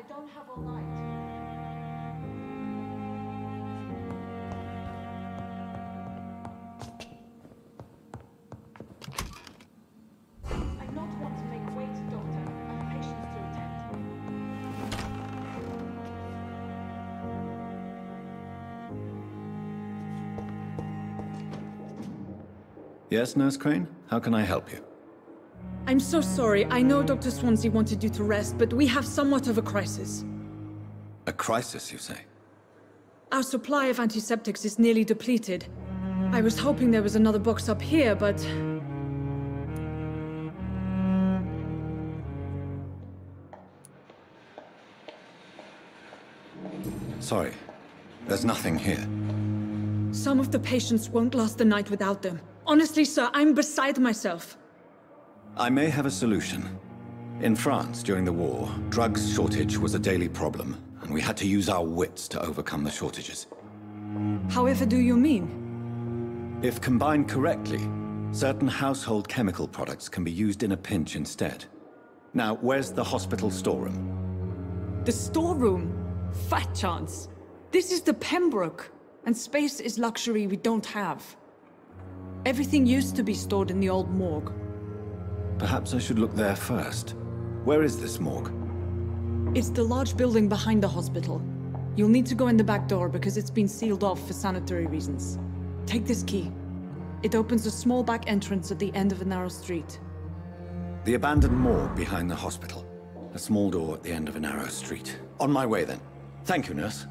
don't have all night. I not want to make wait, Doctor. I have patients to attend. Yes, Nurse Crane? How can I help you? I'm so sorry. I know Dr. Swansea wanted you to rest, but we have somewhat of a crisis. A crisis, you say? Our supply of antiseptics is nearly depleted. I was hoping there was another box up here, but... Sorry. There's nothing here. Some of the patients won't last the night without them. Honestly, sir, I'm beside myself. I may have a solution. In France, during the war, drugs shortage was a daily problem, and we had to use our wits to overcome the shortages. However do you mean? If combined correctly, certain household chemical products can be used in a pinch instead. Now, where's the hospital storeroom? The storeroom? Fat chance. This is the Pembroke, and space is luxury we don't have. Everything used to be stored in the old morgue. Perhaps I should look there first. Where is this morgue? It's the large building behind the hospital. You'll need to go in the back door because it's been sealed off for sanitary reasons. Take this key. It opens a small back entrance at the end of a narrow street. The abandoned morgue behind the hospital. A small door at the end of a narrow street. On my way then. Thank you, nurse.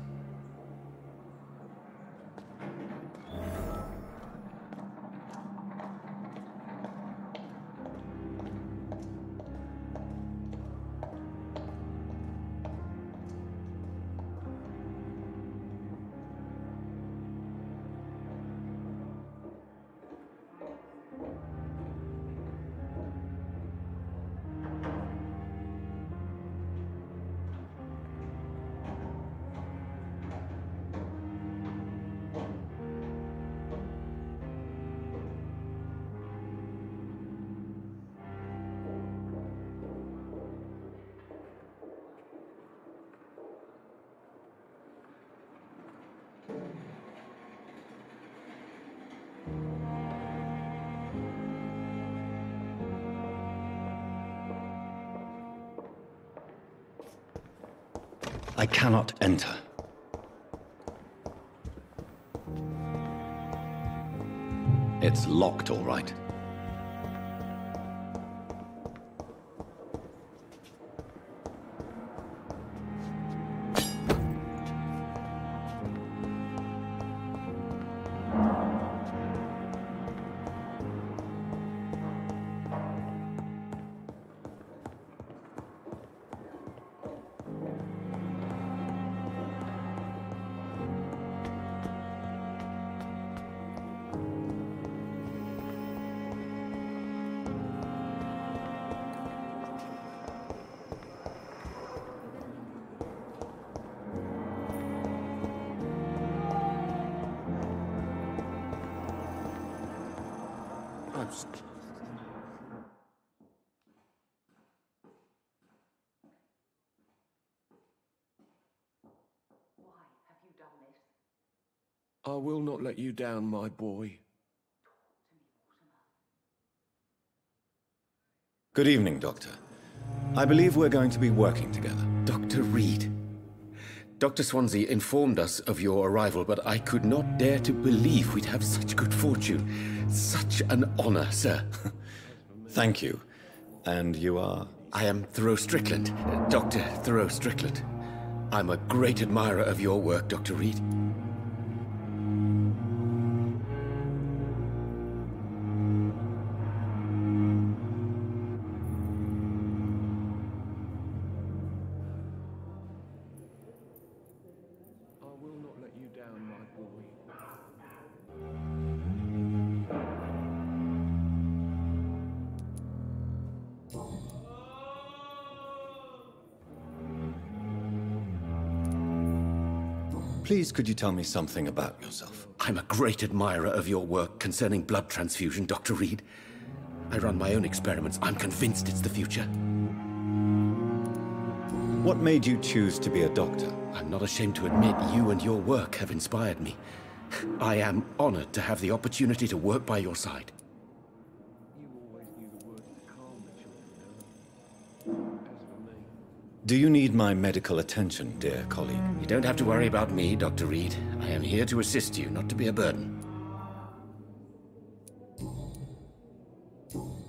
I cannot enter. It's locked, all right. I will not let you down, my boy. Good evening, Doctor. I believe we're going to be working together. Dr. Reed. Dr. Swansea informed us of your arrival, but I could not dare to believe we'd have such good fortune. Such an honor, sir. Thank you. And you are? I am Thoreau Strickland, Dr. Thoreau Strickland. I'm a great admirer of your work, Dr. Reed. Please, could you tell me something about yourself? I'm a great admirer of your work concerning blood transfusion, Dr. Reed. I run my own experiments. I'm convinced it's the future. What made you choose to be a doctor? I'm not ashamed to admit you and your work have inspired me. I am honored to have the opportunity to work by your side. Do you need my medical attention, dear colleague? You don't have to worry about me, Dr. Reed. I am here to assist you, not to be a burden.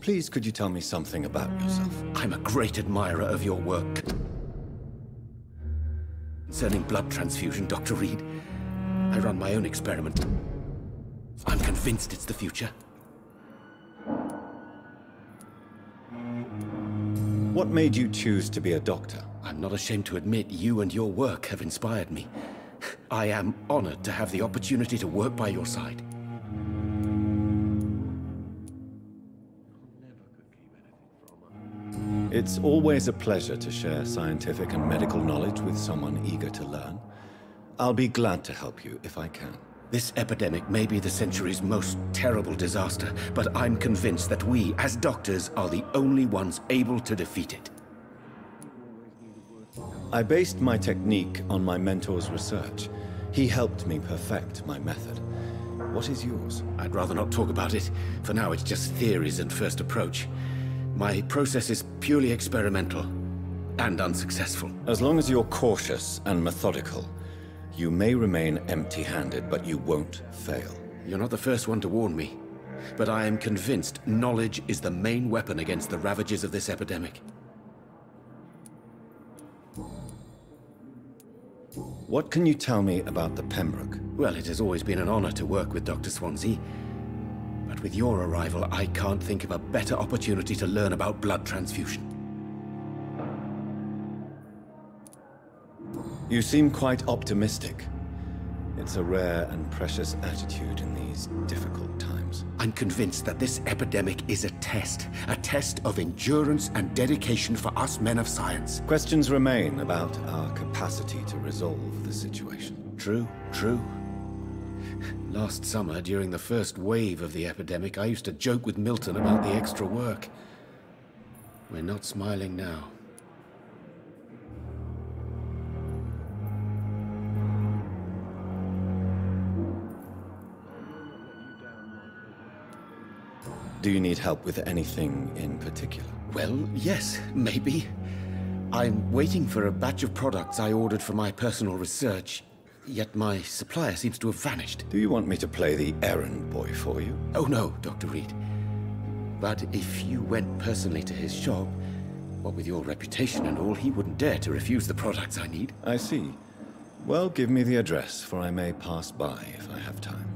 Please, could you tell me something about yourself? I'm a great admirer of your work. Concerning blood transfusion, Dr. Reed, I run my own experiment. I'm convinced it's the future. What made you choose to be a doctor? I'm not ashamed to admit you and your work have inspired me. I am honored to have the opportunity to work by your side. It's always a pleasure to share scientific and medical knowledge with someone eager to learn. I'll be glad to help you if I can. This epidemic may be the century's most terrible disaster, but I'm convinced that we, as doctors, are the only ones able to defeat it. I based my technique on my mentor's research. He helped me perfect my method. What is yours? I'd rather not talk about it. For now, it's just theories and first approach. My process is purely experimental and unsuccessful. As long as you're cautious and methodical, you may remain empty-handed, but you won't fail. You're not the first one to warn me, but I am convinced knowledge is the main weapon against the ravages of this epidemic. What can you tell me about the Pembroke? Well, it has always been an honor to work with Dr. Swansea. But with your arrival, I can't think of a better opportunity to learn about blood transfusion. You seem quite optimistic. It's a rare and precious attitude in these difficult times. I'm convinced that this epidemic is a test of endurance and dedication for us men of science. Questions remain about our capacity to resolve the situation. True. Last summer, during the first wave of the epidemic, I used to joke with Milton about the extra work. We're not smiling now. Do you need help with anything in particular? Well, yes, maybe. I'm waiting for a batch of products I ordered for my personal research, yet my supplier seems to have vanished. Do you want me to play the errand boy for you? Oh no, Dr. Reed. But if you went personally to his shop, what with your reputation and all, he wouldn't dare to refuse the products I need. I see. Well, give me the address, for I may pass by if I have time.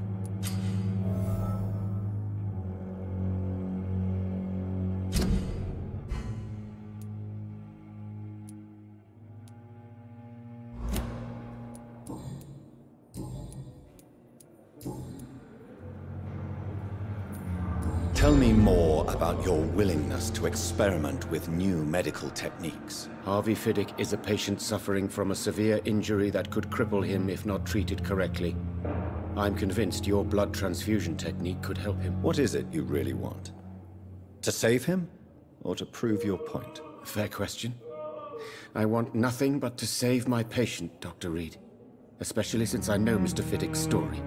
Tell me more about your willingness to experiment with new medical techniques. Harvey Fiddick is a patient suffering from a severe injury that could cripple him if not treated correctly. I'm convinced your blood transfusion technique could help him. What is it you really want? To save him, or to prove your point? Fair question. I want nothing but to save my patient, Dr. Reed. Especially since I know Mr. Fiddick's story.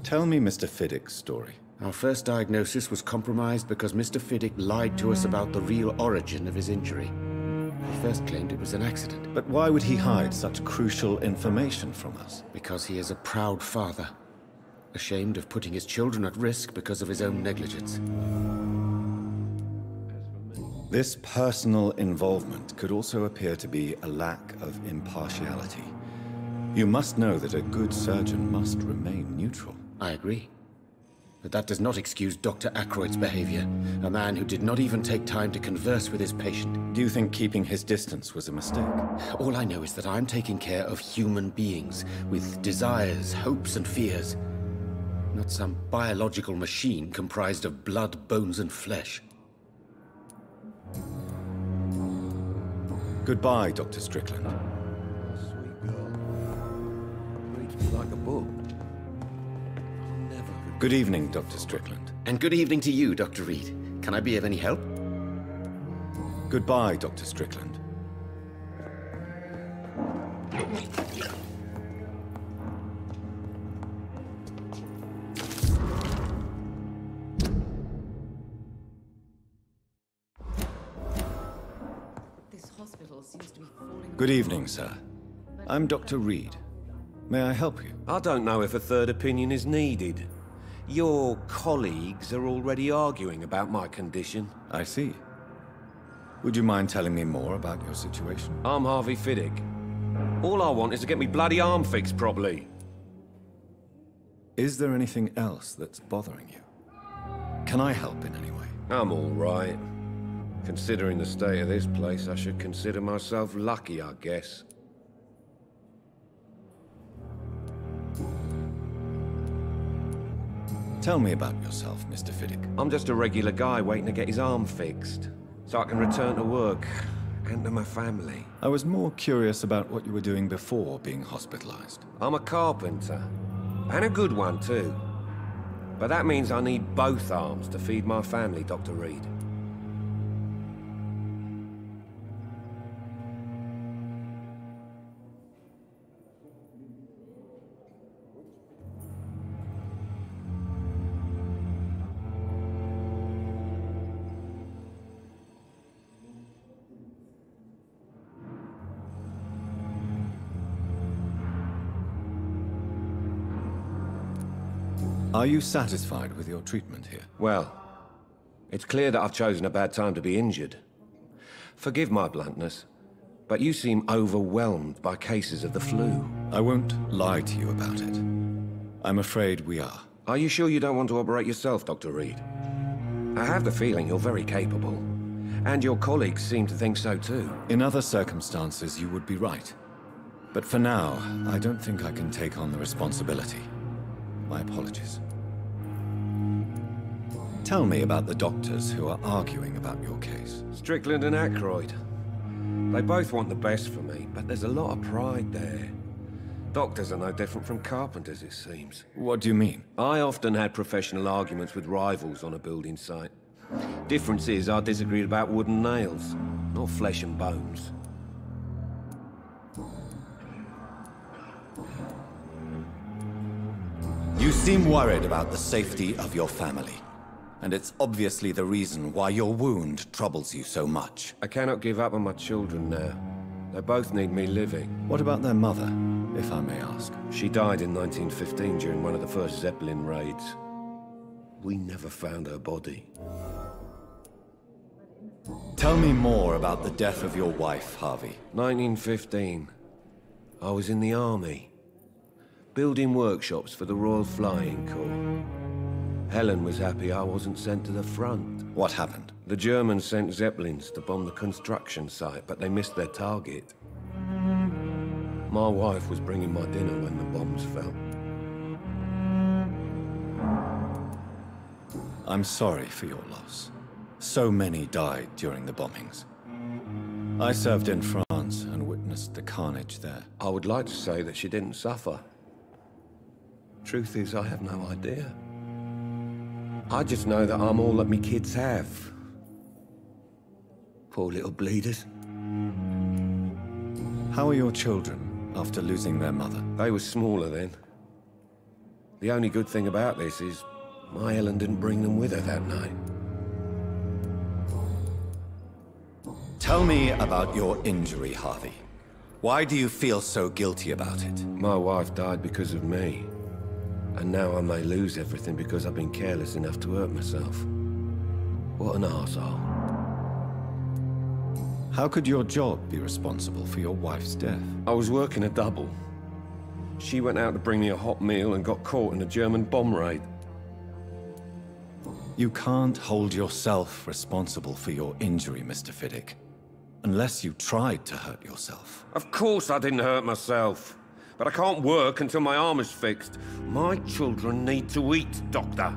Tell me Mr. Fiddick's story. Our first diagnosis was compromised because Mr. Fiddick lied to us about the real origin of his injury. He first claimed it was an accident. But why would he hide such crucial information from us? Because he is a proud father, ashamed of putting his children at risk because of his own negligence. This personal involvement could also appear to be a lack of impartiality. You must know that a good surgeon must remain neutral. I agree. But that does not excuse Dr. Ackroyd's behavior, a man who did not even take time to converse with his patient. Do you think keeping his distance was a mistake? All I know is that I'm taking care of human beings with desires, hopes, and fears. Not some biological machine comprised of blood, bones, and flesh. Goodbye, Dr. Strickland. Sweet girl. Reads me like a book. Good evening, Dr. Strickland. And good evening to you, Dr. Reed. Can I be of any help? Goodbye, Dr. Strickland. This hospital seems to be falling. Good evening, sir. I'm Dr. Reed. May I help you? I don't know if a third opinion is needed. Your colleagues are already arguing about my condition. I see. Would you mind telling me more about your situation? I'm Harvey Fiddick. All I want is to get me bloody arm fixed properly. Is there anything else that's bothering you? Can I help in any way? I'm all right. Considering the state of this place, I should consider myself lucky, I guess. Tell me about yourself, Mr. Fiddick. I'm just a regular guy waiting to get his arm fixed, so I can return to work and to my family. I was more curious about what you were doing before being hospitalized. I'm a carpenter, and a good one too. But that means I need both arms to feed my family, Dr. Reed. Are you satisfied with your treatment here? Well, it's clear that I've chosen a bad time to be injured. Forgive my bluntness, but you seem overwhelmed by cases of the flu. I won't lie to you about it. I'm afraid we are. Are you sure you don't want to operate yourself, Dr. Reed? I have the feeling you're very capable, and your colleagues seem to think so too. In other circumstances, you would be right. But for now, I don't think I can take on the responsibility. My apologies. Tell me about the doctors who are arguing about your case. Strickland and Aykroyd. They both want the best for me, but there's a lot of pride there. Doctors are no different from carpenters, it seems. What do you mean? I often had professional arguments with rivals on a building site. Difference is, I disagreed about wooden nails, not flesh and bones. You seem worried about the safety of your family. And it's obviously the reason why your wound troubles you so much. I cannot give up on my children now. They both need me living. What about their mother, if I may ask? She died in 1915 during one of the first Zeppelin raids. We never found her body. Tell me more about the death of your wife, Harvey. 1915. I was in the army, building workshops for the Royal Flying Corps. Helen was happy I wasn't sent to the front. What happened? The Germans sent Zeppelins to bomb the construction site, but they missed their target. My wife was bringing my dinner when the bombs fell. I'm sorry for your loss. So many died during the bombings. I served in France and witnessed the carnage there. I would like to say that she didn't suffer. Truth is, I have no idea. I just know that I'm all that me kids have. Poor little bleeders. How are your children after losing their mother? They were smaller then. The only good thing about this is my Helen didn't bring them with her that night. Tell me about your injury, Harvey. Why do you feel so guilty about it? My wife died because of me. And now I may lose everything because I've been careless enough to hurt myself. What an arsehole. How could your job be responsible for your wife's death? I was working a double. She went out to bring me a hot meal and got caught in a German bomb raid. You can't hold yourself responsible for your injury, Mr. Fiddick. Unless you tried to hurt yourself. Of course I didn't hurt myself. But I can't work until my arm is fixed. My children need to eat, Doctor.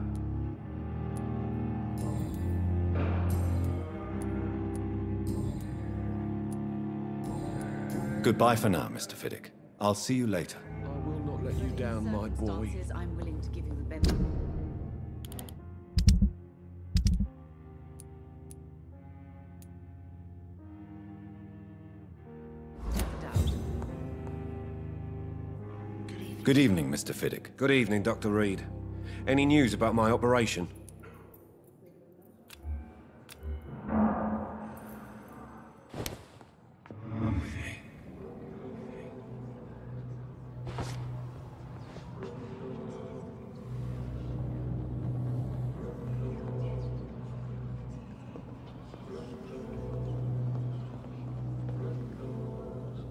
Goodbye for now, Mr. Fiddick. I'll see you later. I will not let you down, my boy. I'm willing to give you the benefit. Good evening, Mr. Fiddick. Good evening, Dr. Reed. Any news about my operation?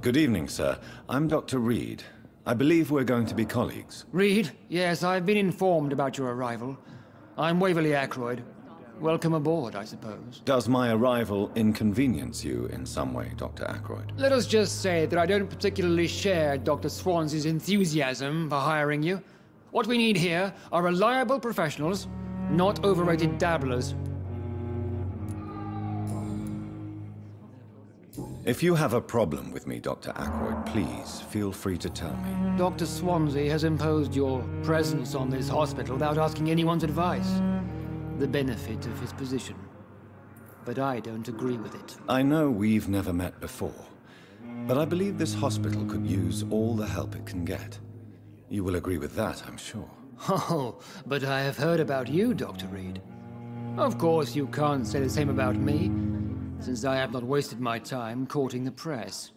Good evening, sir. I'm Dr. Reed. I believe we're going to be colleagues. Reed? Yes, I've been informed about your arrival. I'm Waverly Ackroyd. Welcome aboard, I suppose. Does my arrival inconvenience you in some way, Dr. Ackroyd? Let us just say that I don't particularly share Dr. Swansea's enthusiasm for hiring you. What we need here are reliable professionals, not overrated dabblers. If you have a problem with me, Dr. Ackroyd, please feel free to tell me. Dr. Swansea has imposed your presence on this hospital without asking anyone's advice. The benefit of his position. But I don't agree with it. I know we've never met before, but I believe this hospital could use all the help it can get. You will agree with that, I'm sure. Oh, but I have heard about you, Dr. Reed. Of course, you can't say the same about me, since I have not wasted my time courting the press.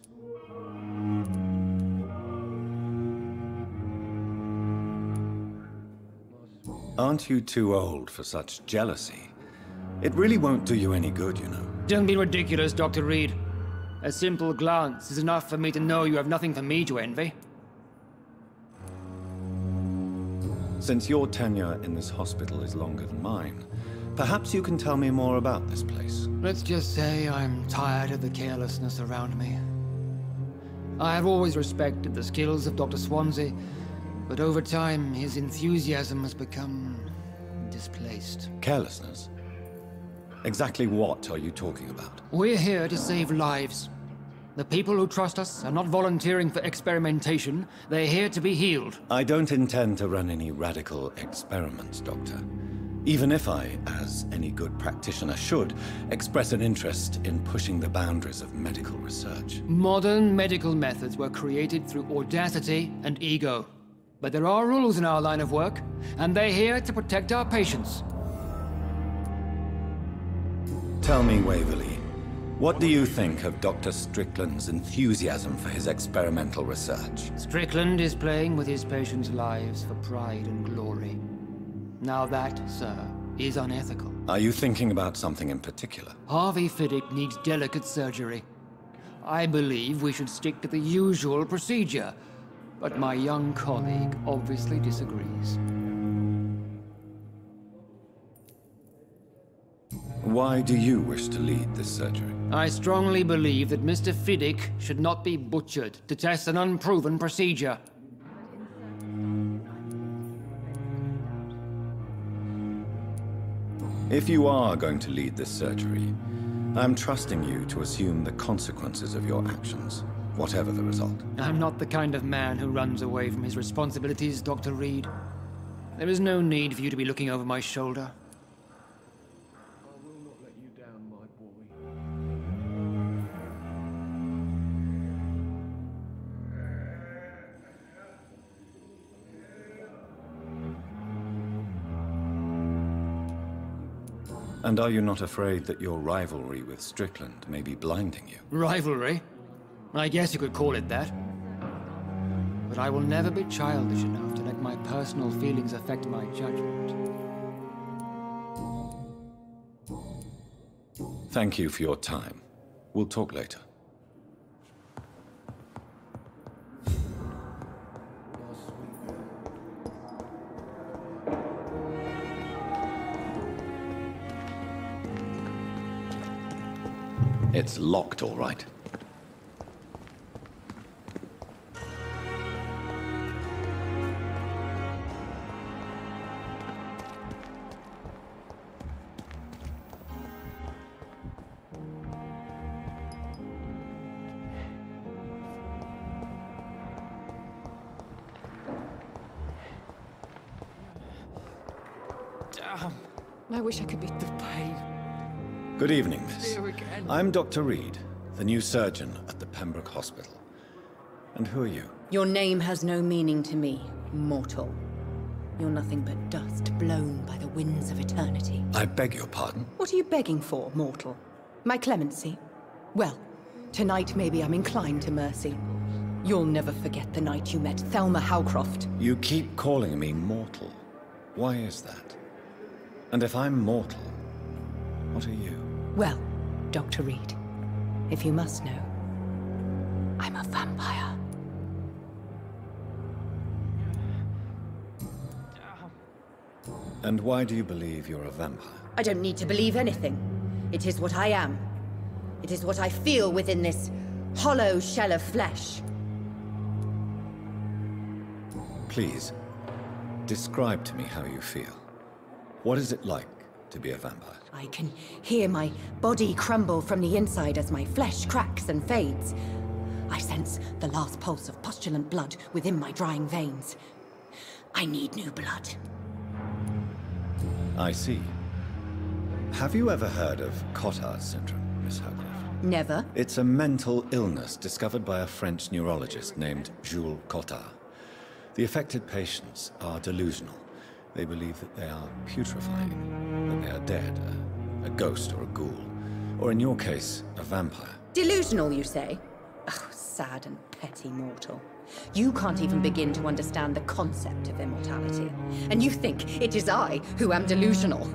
Aren't you too old for such jealousy? It really won't do you any good, you know. Don't be ridiculous, Dr. Reed. A simple glance is enough for me to know you have nothing for me to envy. Since your tenure in this hospital is longer than mine, perhaps you can tell me more about this place. Let's just say I'm tired of the carelessness around me. I have always respected the skills of Dr. Swansea, but over time his enthusiasm has become displaced. Carelessness? Exactly what are you talking about? We're here to save lives. The people who trust us are not volunteering for experimentation. They're here to be healed. I don't intend to run any radical experiments, Doctor. Even if I, as any good practitioner should, express an interest in pushing the boundaries of medical research. Modern medical methods were created through audacity and ego. But there are rules in our line of work, and they're here to protect our patients. Tell me, Waverly, what do you think of Dr. Strickland's enthusiasm for his experimental research? Strickland is playing with his patients' lives for pride and glory. Now that, sir, is unethical. Are you thinking about something in particular? Harvey Fiddick needs delicate surgery. I believe we should stick to the usual procedure, but my young colleague obviously disagrees. Why do you wish to lead this surgery? I strongly believe that Mr. Fiddick should not be butchered to test an unproven procedure. If you are going to lead this surgery, I'm trusting you to assume the consequences of your actions, whatever the result. I'm not the kind of man who runs away from his responsibilities, Dr. Reed. There is no need for you to be looking over my shoulder. I will not let you down, my boy. And are you not afraid that your rivalry with Strickland may be blinding you? Rivalry? I guess you could call it that. But I will never be childish enough to let my personal feelings affect my judgment. Thank you for your time. We'll talk later. It's locked, all right. Damn. I wish I could beat the pain. Good evening, miss. Here again. I'm Dr. Reed, the new surgeon at the Pembroke Hospital. And who are you? Your name has no meaning to me, mortal. You're nothing but dust blown by the winds of eternity. I beg your pardon? What are you begging for, mortal? My clemency? Well, tonight maybe I'm inclined to mercy. You'll never forget the night you met Thelma Howcroft. You keep calling me mortal. Why is that? And if I'm mortal, what are you? Well, Dr. Reed, if you must know, I'm a vampire. And why do you believe you're a vampire? I don't need to believe anything. It is what I am. It is what I feel within this hollow shell of flesh. Please, describe to me how you feel. What is it like to be a vampire? I can hear my body crumble from the inside as my flesh cracks and fades. I sense the last pulse of postulant blood within my drying veins. I need new blood. I see. Have you ever heard of Cotard syndrome, Miss Howcroft? Never. It's a mental illness discovered by a French neurologist named Jules Cotard. The affected patients are delusional. They believe that they are putrefying, that they are dead, a ghost or a ghoul, or in your case, a vampire. Delusional, you say? Oh, sad and petty mortal. You can't even begin to understand the concept of immortality. And you think it is I who am delusional.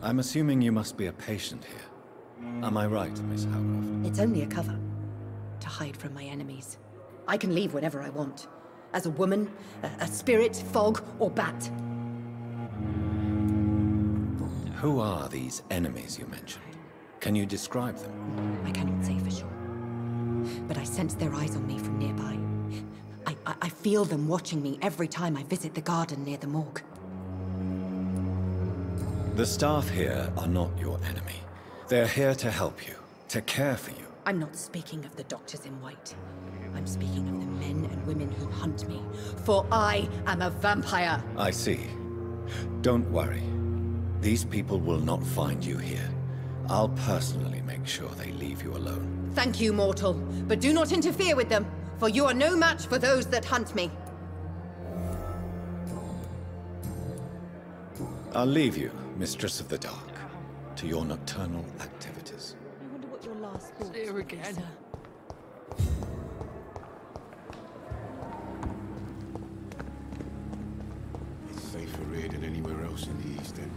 I'm assuming you must be a patient here. Am I right, Miss Howcroft? It's only a cover. To hide from my enemies. I can leave whenever I want. As a woman, a spirit, fog, or bat. Who are these enemies you mentioned? Can you describe them? I cannot say for sure. But I sense their eyes on me from nearby. I feel them watching me every time I visit the garden near the morgue. The staff here are not your enemy. They're here to help you, to care for you. I'm not speaking of the doctors in white. I'm speaking of the men and women who hunt me. For I am a vampire. I see. Don't worry. These people will not find you here. I'll personally make sure they leave you alone. Thank you, mortal. But do not interfere with them, for you are no match for those that hunt me. I'll leave you, Mistress of the Dark, to your nocturnal activities. I wonder what your last thoughts There would be, again. sir. It's safer here than anywhere else in the East End.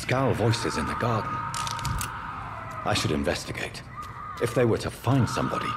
Skowl voices in the garden. I should investigate. If they were to find somebody...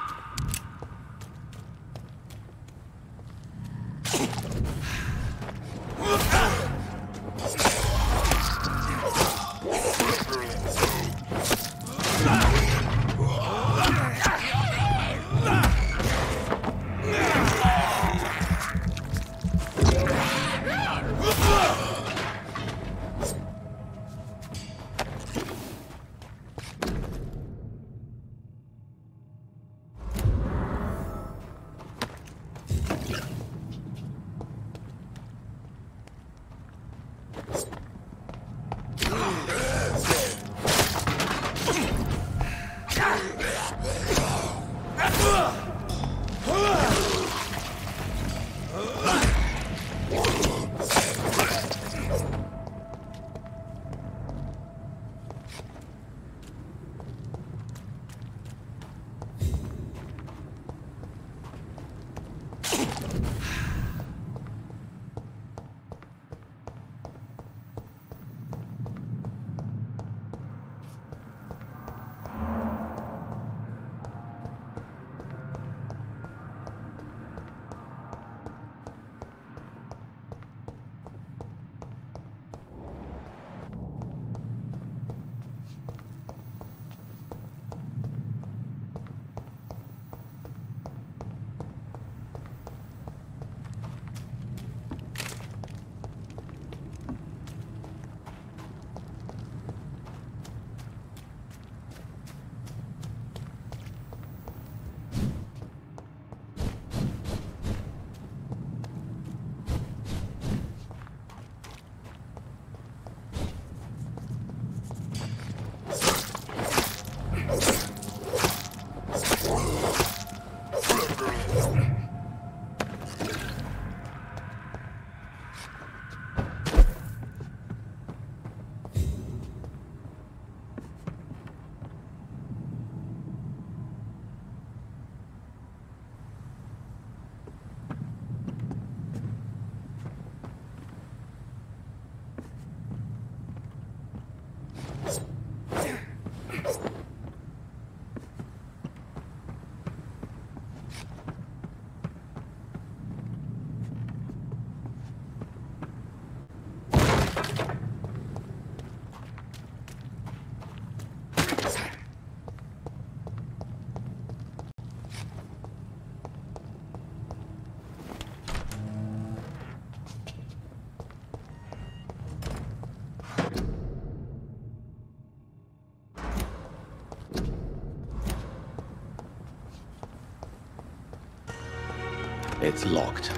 It's locked.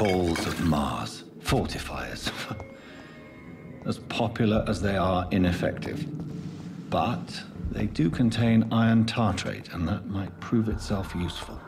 balls of Mars. Fortifiers. As popular as they are ineffective. But they do contain iron tartrate, and that might prove itself useful.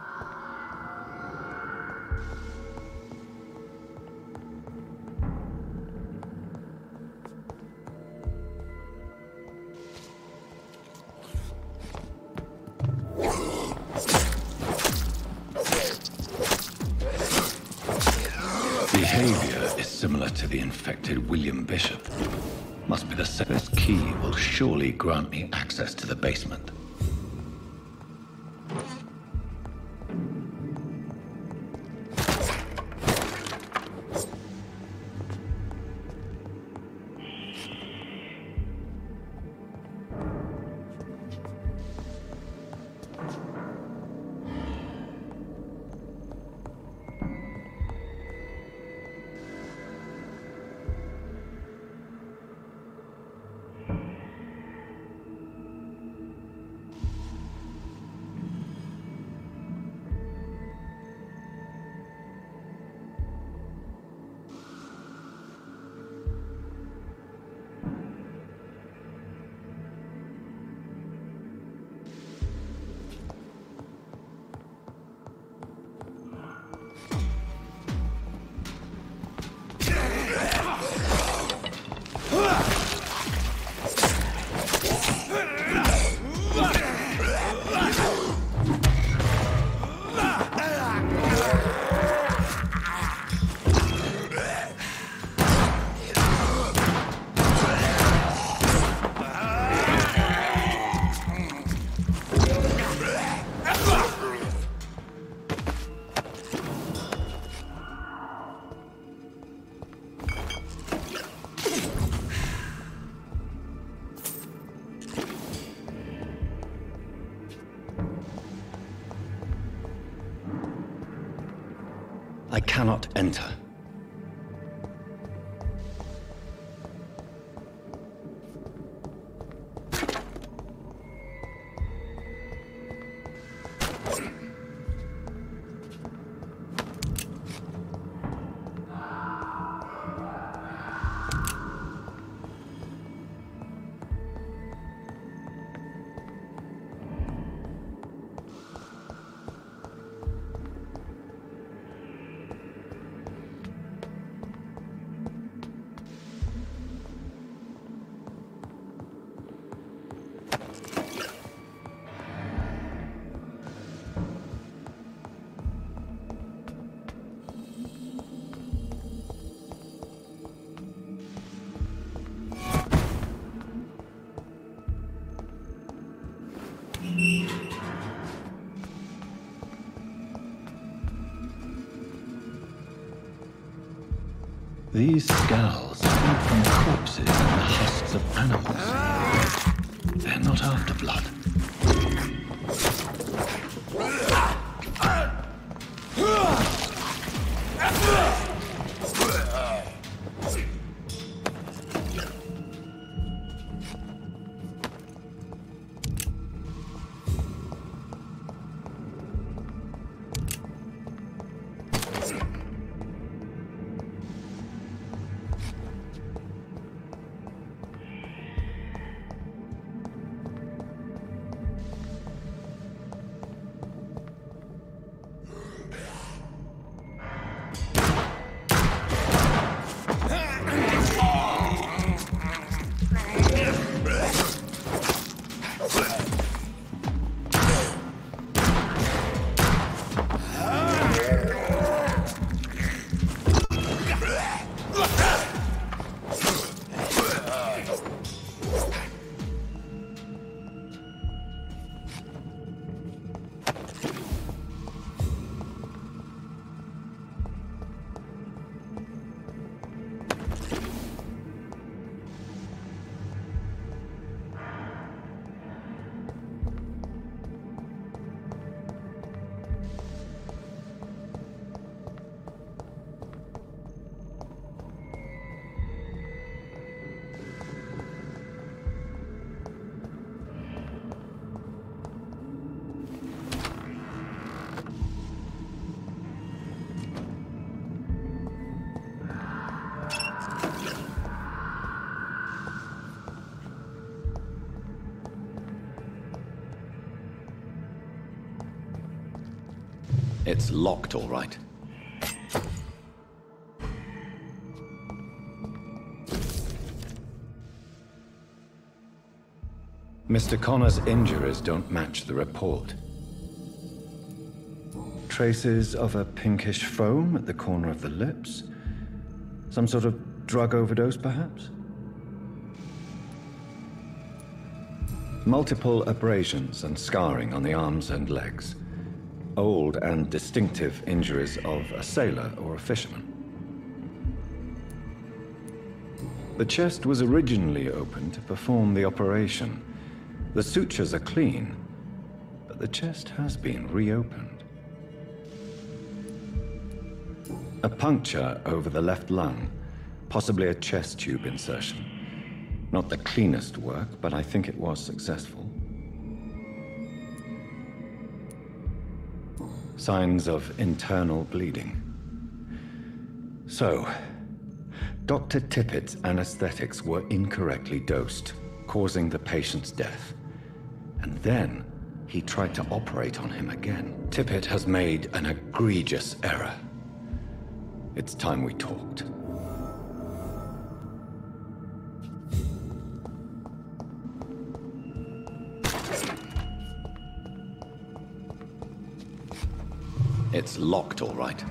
Behavior is similar to the infected William Bishop. Must be the same. This key will surely grant me access to the basement. I cannot enter. These skulls come from corpses and the husks of animals. They're not after blood. It's locked, all right. Mr. Connor's injuries don't match the report. Traces of a pinkish foam at the corner of the lips. Some sort of drug overdose, perhaps? Multiple abrasions and scarring on the arms and legs. Old and distinctive injuries of a sailor or a fisherman. The chest was originally opened to perform the operation. The sutures are clean, but the chest has been reopened. A puncture over the left lung, possibly a chest tube insertion. Not the cleanest work, but I think it was successful. Signs of internal bleeding. So, Dr. Tippett's anesthetics were incorrectly dosed, causing the patient's death. And then, he tried to operate on him again. Tippett has made an egregious error. It's time we talked. It's locked, all right.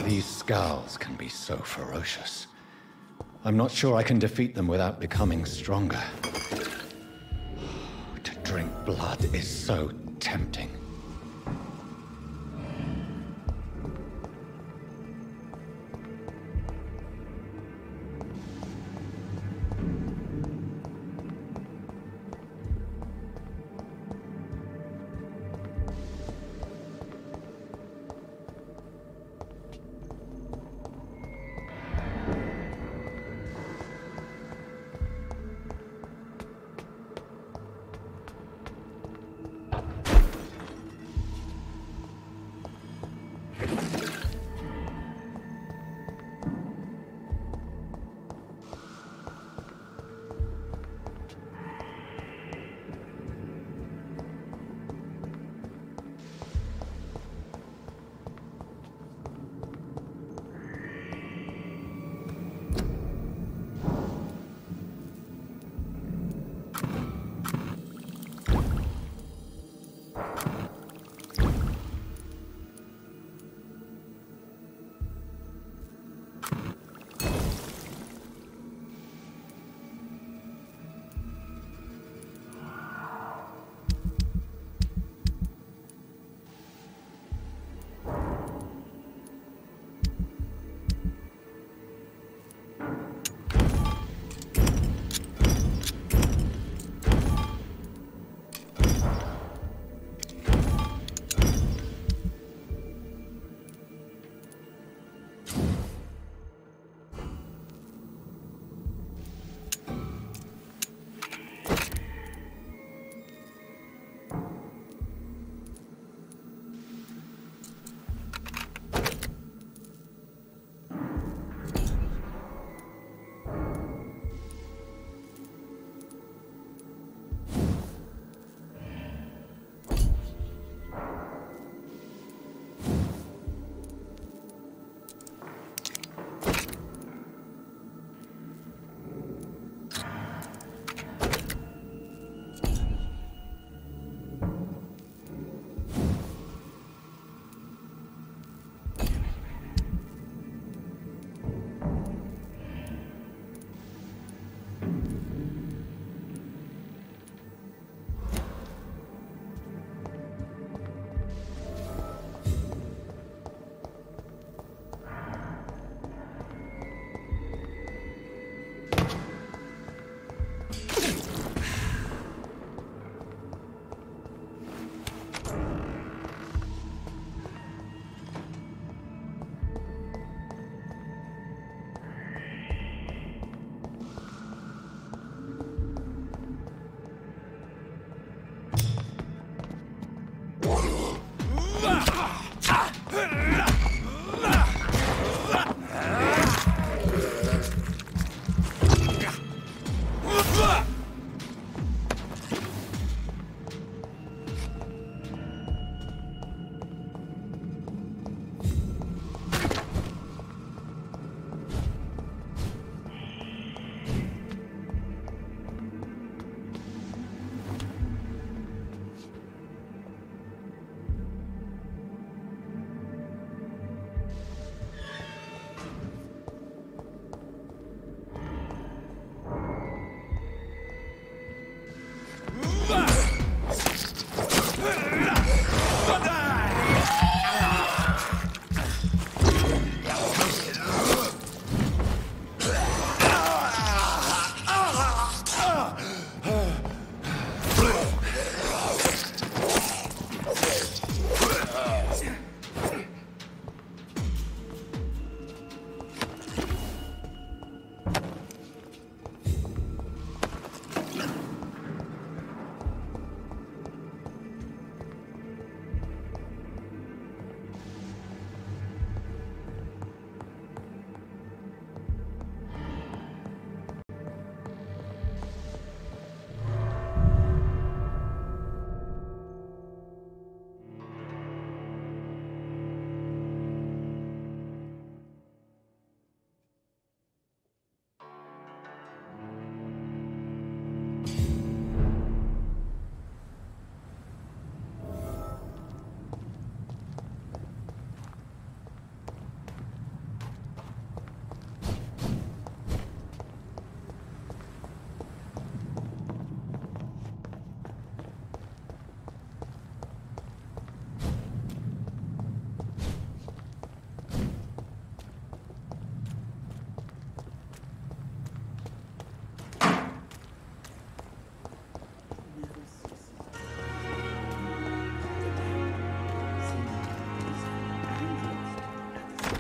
These scowls can be so ferocious. I'm not sure I can defeat them without becoming stronger. To drink blood is so tempting.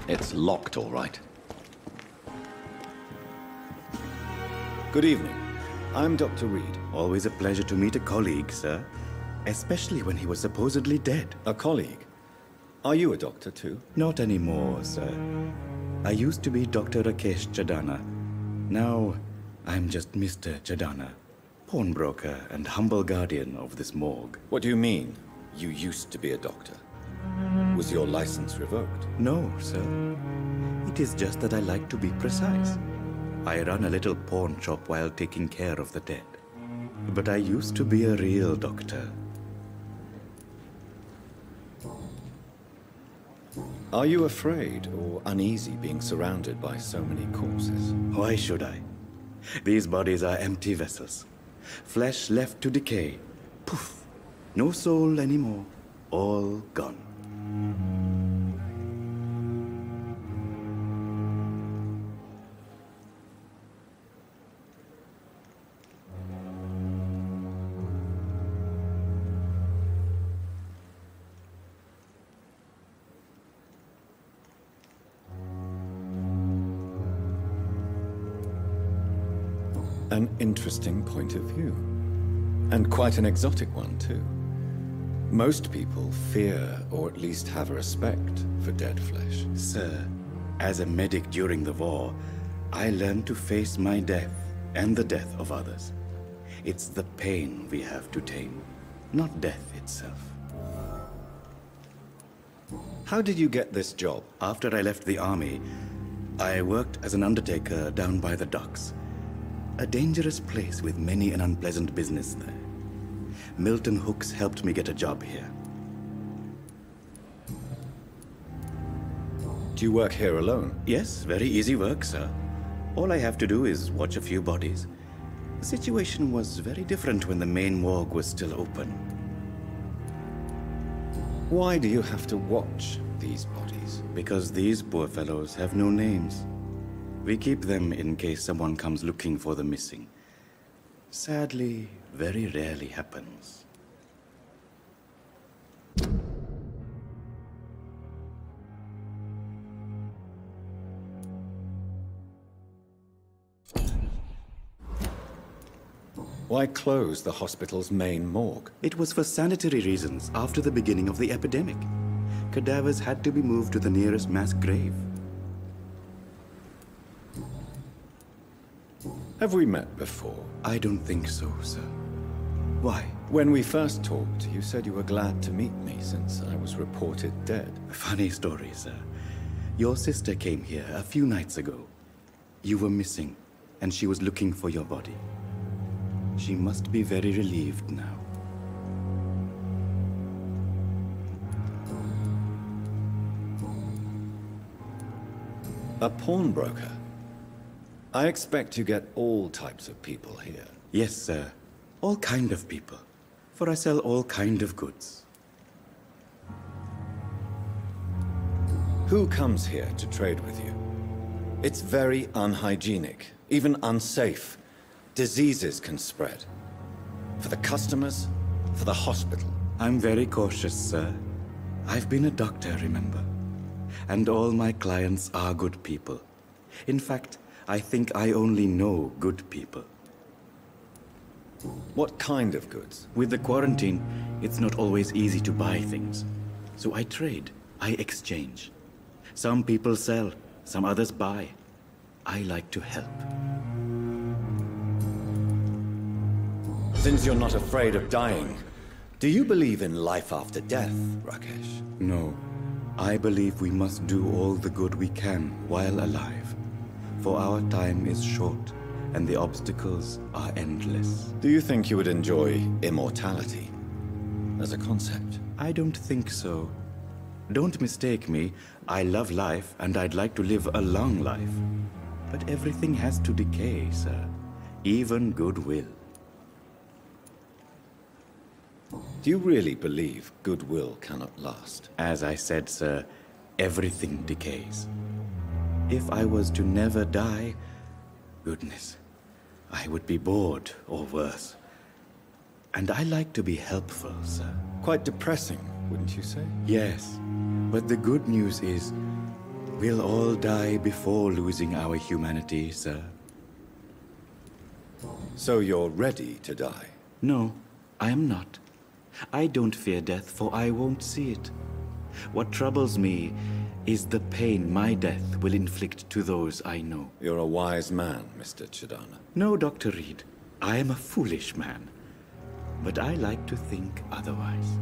It's locked, all right. Good evening. I'm Dr. Reed. Always a pleasure to meet a colleague, sir. Especially when he was supposedly dead. A colleague? Are you a doctor, too? Not anymore, sir. I used to be Dr. Rakesh Chadana. Now, I'm just Mr. Chadana, pawnbroker and humble guardian of this morgue. What do you mean, you used to be a doctor? Was your license revoked? No, sir. It is just that I like to be precise. I run a little pawn shop while taking care of the dead. But I used to be a real doctor. Are you afraid or uneasy being surrounded by so many corpses? Why should I? These bodies are empty vessels. Flesh left to decay. Poof! No soul anymore. All gone. An interesting point of view. And quite an exotic one, too. Most people fear, or at least have a respect, for dead flesh. Sir, as a medic during the war, I learned to face my death and the death of others. It's the pain we have to tame, not death itself. How did you get this job? After I left the army, I worked as an undertaker down by the docks. A dangerous place with many an unpleasant business there. Milton Hooks helped me get a job here. Do you work here alone? Yes, very easy work, sir. All I have to do is watch a few bodies. The situation was very different when the main morgue was still open. Why do you have to watch these bodies? Because these poor fellows have no names. We keep them in case someone comes looking for the missing. Sadly, very rarely happens. Why close the hospital's main morgue? It was for sanitary reasons after the beginning of the epidemic. Cadavers had to be moved to the nearest mass grave. Have we met before? I don't think so, sir. Why? When we first talked, you said you were glad to meet me since I was reported dead. Funny story, sir. Your sister came here a few nights ago. You were missing, and she was looking for your body. She must be very relieved now. A pawnbroker? I expect you get all types of people here. Yes, sir. All kind of people. For I sell all kind of goods. Who comes here to trade with you? It's very unhygienic, even unsafe. Diseases can spread. For the customers, for the hospital. I'm very cautious, sir. I've been a doctor, remember? And all my clients are good people. In fact, I think I only know good people. What kind of goods? With the quarantine, it's not always easy to buy things. So I trade, I exchange. Some people sell, some others buy. I like to help. Since you're not afraid of dying, do you believe in life after death, Rakesh? No. I believe we must do all the good we can while alive. For our time is short, and the obstacles are endless. Do you think you would enjoy immortality as a concept? I don't think so. Don't mistake me. I love life, and I'd like to live a long life. But everything has to decay, sir. Even goodwill. Do you really believe goodwill cannot last? As I said, sir, everything decays. If I was to never die, goodness, I would be bored or worse. And I like to be helpful, sir. Quite depressing, wouldn't you say? Yes, but the good news is, We'll all die before losing our humanity, sir. So you're ready to die? No, I am not. I don't fear death, for I won't see it. What troubles me is the pain my death will inflict to those I know. You're a wise man, Mr. Chidana. No, Dr. Reed. I am a foolish man. But I like to think otherwise.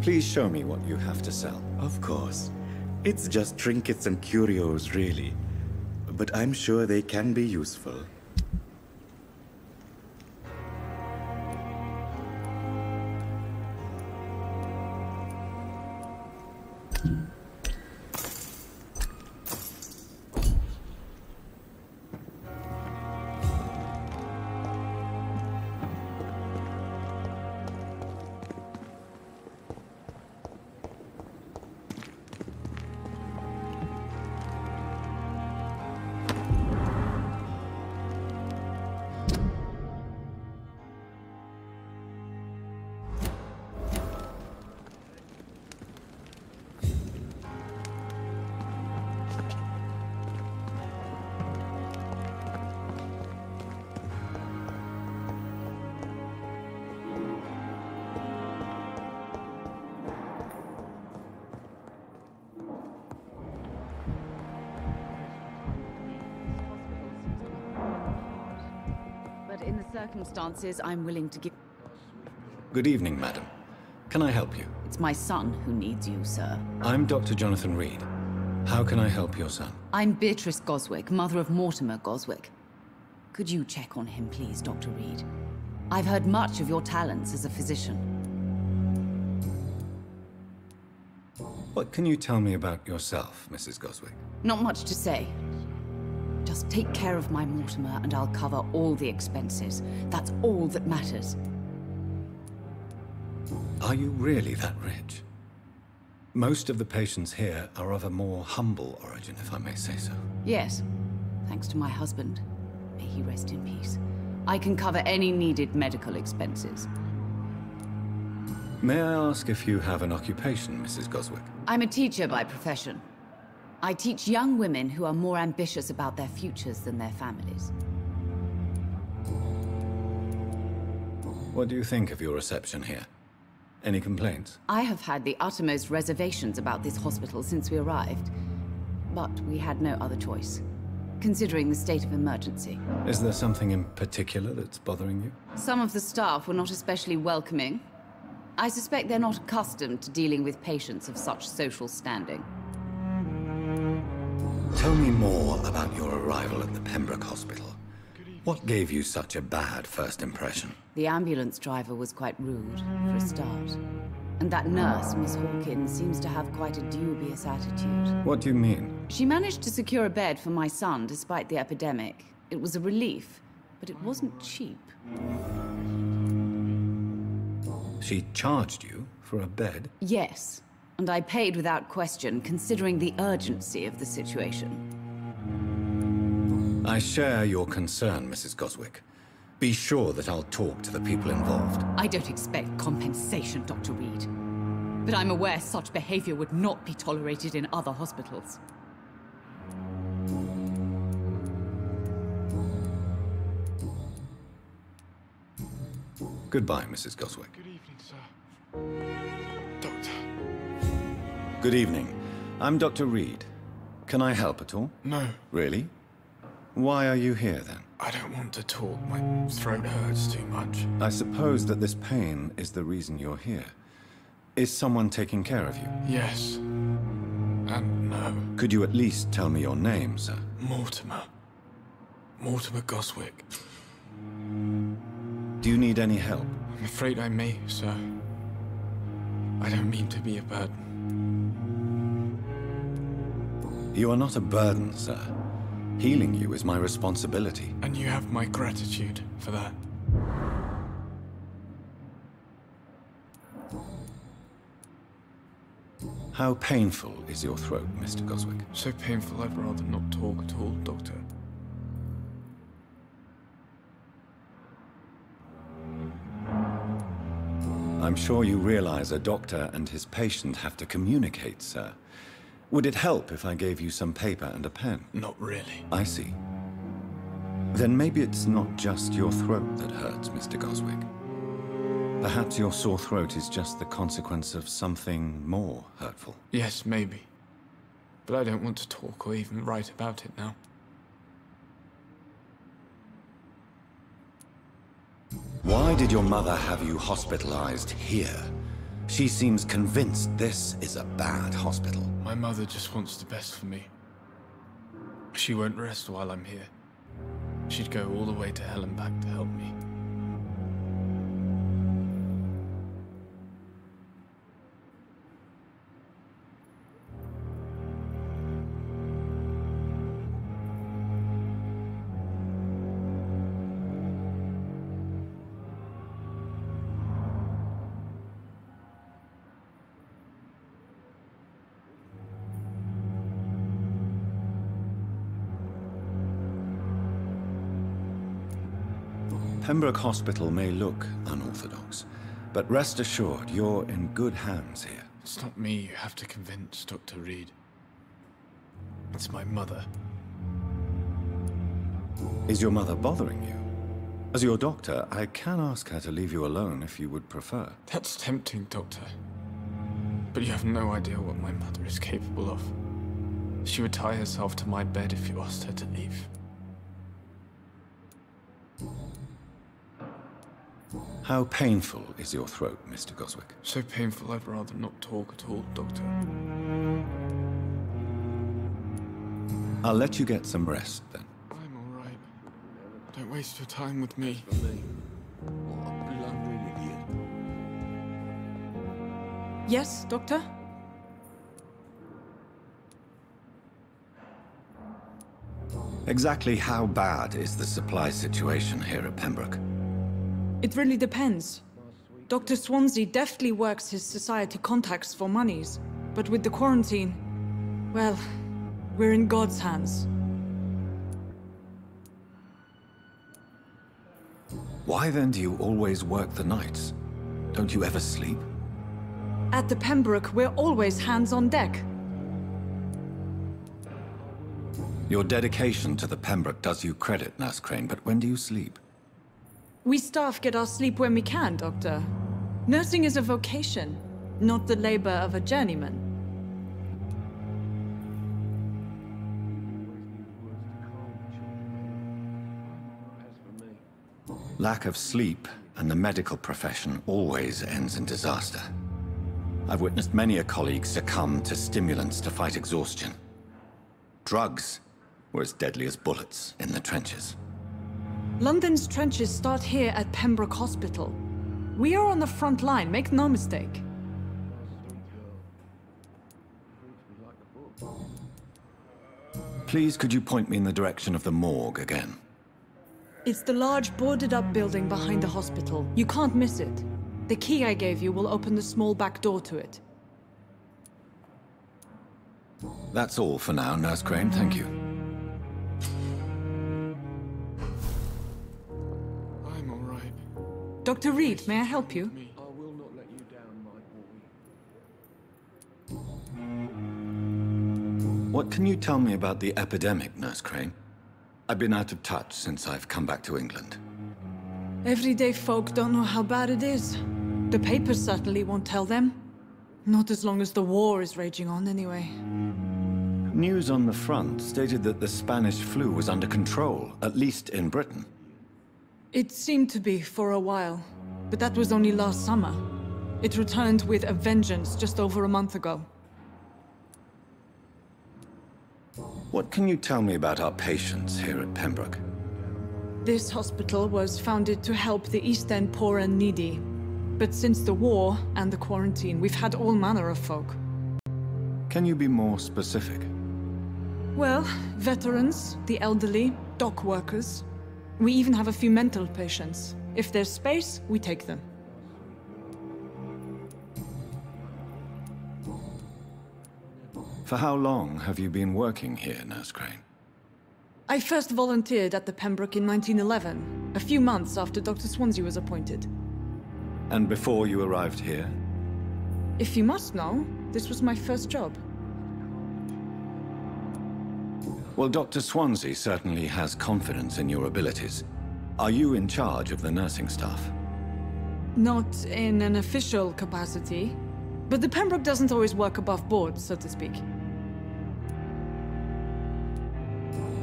Please show me what you have to sell. Of course. It's just trinkets and curios, really. But I'm sure they can be useful. In the circumstances, I'm willing to give... Good evening, madam. Can I help you? It's my son who needs you, sir. I'm Dr. Jonathan Reed. How can I help your son? I'm Beatrice Goswick, mother of Mortimer Goswick. Could you check on him, please, Dr. Reed? I've heard much of your talents as a physician. What can you tell me about yourself, Mrs. Goswick? Not much to say. Just take care of my Mortimer and I'll cover all the expenses. That's all that matters. Are you really that rich? Most of the patients here are of a more humble origin, if I may say so. Yes, thanks to my husband. May he rest in peace. I can cover any needed medical expenses. May I ask if you have an occupation, Mrs. Goswick? I'm a teacher by profession. I teach young women who are more ambitious about their futures than their families. What do you think of your reception here? Any complaints? I have had the uttermost reservations about this hospital since we arrived. But we had no other choice, considering the state of emergency. Is there something in particular that's bothering you? Some of the staff were not especially welcoming. I suspect they're not accustomed to dealing with patients of such social standing. Tell me more about your arrival at the Pembroke Hospital. What gave you such a bad first impression? The ambulance driver was quite rude, for a start. And that nurse, Miss Hawkins, seems to have quite a dubious attitude. What do you mean? She managed to secure a bed for my son despite the epidemic. It was a relief, but it wasn't cheap. She charged you for a bed? Yes. And I paid without question, considering the urgency of the situation. I share your concern, Mrs. Goswick. Be sure that I'll talk to the people involved. I don't expect compensation, Dr. Reed. But I'm aware such behavior would not be tolerated in other hospitals. Goodbye, Mrs. Goswick. Good evening, sir. Doctor. Good evening. I'm Dr. Reed. Can I help at all? No. Really? Why are you here, then? I don't want to talk. My throat hurts too much. I suppose that this pain is the reason you're here. Is someone taking care of you? Yes. And no. Could you at least tell me your name, sir? Mortimer. Mortimer Goswick. Do you need any help? I'm afraid I may, sir. I don't mean to be a burden. You are not a burden, sir. Healing you is my responsibility. And you have my gratitude for that. How painful is your throat, Mr. Goswick? So painful I'd rather not talk at all, Doctor. I'm sure you realize a doctor and his patient have to communicate, sir. Would it help if I gave you some paper and a pen? Not really. I see. Then maybe it's not just your throat that hurts, Mr. Goswick. Perhaps your sore throat is just the consequence of something more hurtful. Yes, maybe. But I don't want to talk or even write about it now. Why did your mother have you hospitalized here? She seems convinced this is a bad hospital. My mother just wants the best for me. She won't rest while I'm here. She'd go all the way to hell and back to help me. Pembroke Hospital may look unorthodox, but rest assured you're in good hands here. It's not me you have to convince, Dr. Reed. It's my mother. Is your mother bothering you? As your doctor, I can ask her to leave you alone if you would prefer. That's tempting, Doctor. But you have no idea what my mother is capable of. She would tie herself to my bed if you asked her to leave. How painful is your throat, Mr. Goswick? So painful I'd rather not talk at all, Doctor. I'll let you get some rest, then. I'm all right. Don't waste your time with me. Yes, Doctor? Exactly how bad is the supply situation here at Pembroke? It really depends. Dr. Swansea deftly works his society contacts for monies, but with the quarantine, well, we're in God's hands. Why then do you always work the nights? Don't you ever sleep? At the Pembroke, we're always hands on deck. Your dedication to the Pembroke does you credit, Nurse Crane, but when do you sleep? We staff get our sleep when we can, Doctor. Nursing is a vocation, not the labor of a journeyman. Lack of sleep and the medical profession always ends in disaster. I've witnessed many a colleague succumb to stimulants to fight exhaustion. Drugs were as deadly as bullets in the trenches. London's trenches start here at Pembroke Hospital. We are on the front line, make no mistake. Please, could you point me in the direction of the morgue again? It's the large boarded-up building behind the hospital. You can't miss it. The key I gave you will open the small back door to it. That's all for now, Nurse Crane. Thank you. I'm all right. Dr. Reed, may I help you? I will not let you down, my boy. What can you tell me about the epidemic, Nurse Crane? I've been out of touch since I've come back to England. Everyday folk don't know how bad it is. The papers certainly won't tell them. Not as long as the war is raging on, anyway. News on the front stated that the Spanish flu was under control, at least in Britain. It seemed to be for a while, but that was only last summer. It returned with a vengeance just over a month ago. What can you tell me about our patients here at Pembroke? This hospital was founded to help the East End poor and needy. But since the war and the quarantine, we've had all manner of folk. Can you be more specific? Well, veterans, the elderly, dock workers. We even have a few mental patients. If there's space, we take them. For how long have you been working here, Nurse Crane? I first volunteered at the Pembroke in 1911, a few months after Dr. Swansea was appointed. And before you arrived here? If you must know, this was my first job. Well, Dr. Swansea certainly has confidence in your abilities. Are you in charge of the nursing staff? Not in an official capacity, but the Pembroke doesn't always work above board, so to speak.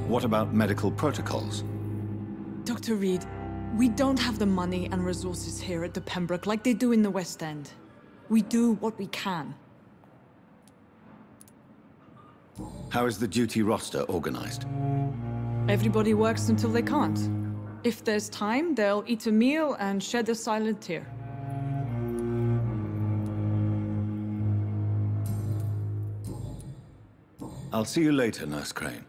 What about medical protocols? Dr. Reed, we don't have the money and resources here at the Pembroke like they do in the West End. We do what we can. How is the duty roster organized? Everybody works until they can't. If there's time, they'll eat a meal and shed a silent tear. I'll see you later, Nurse Crane.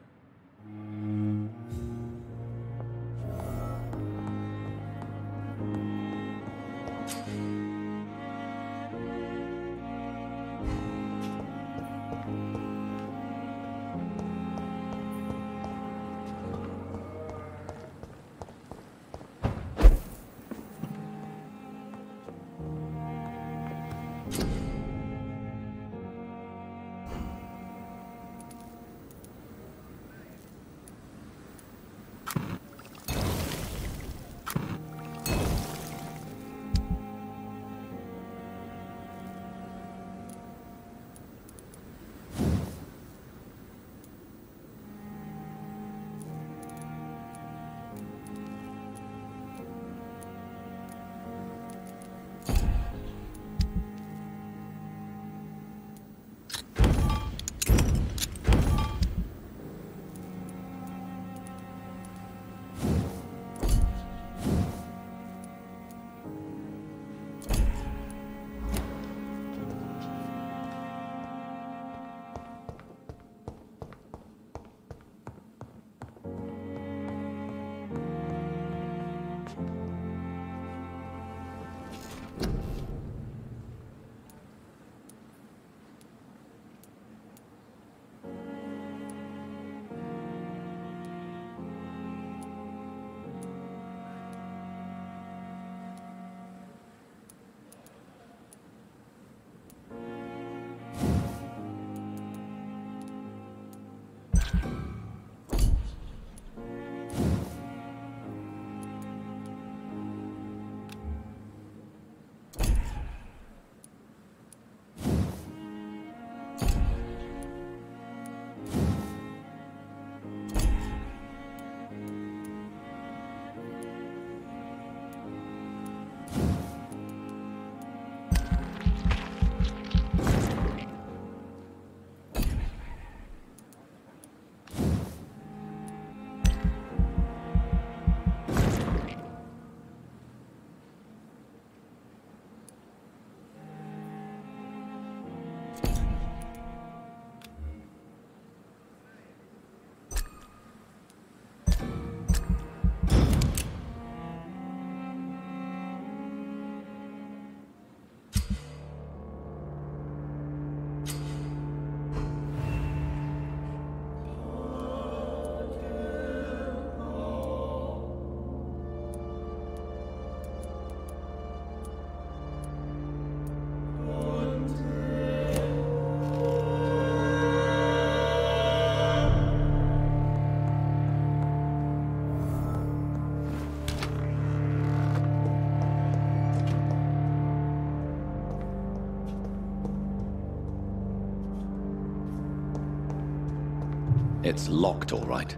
It's locked, all right.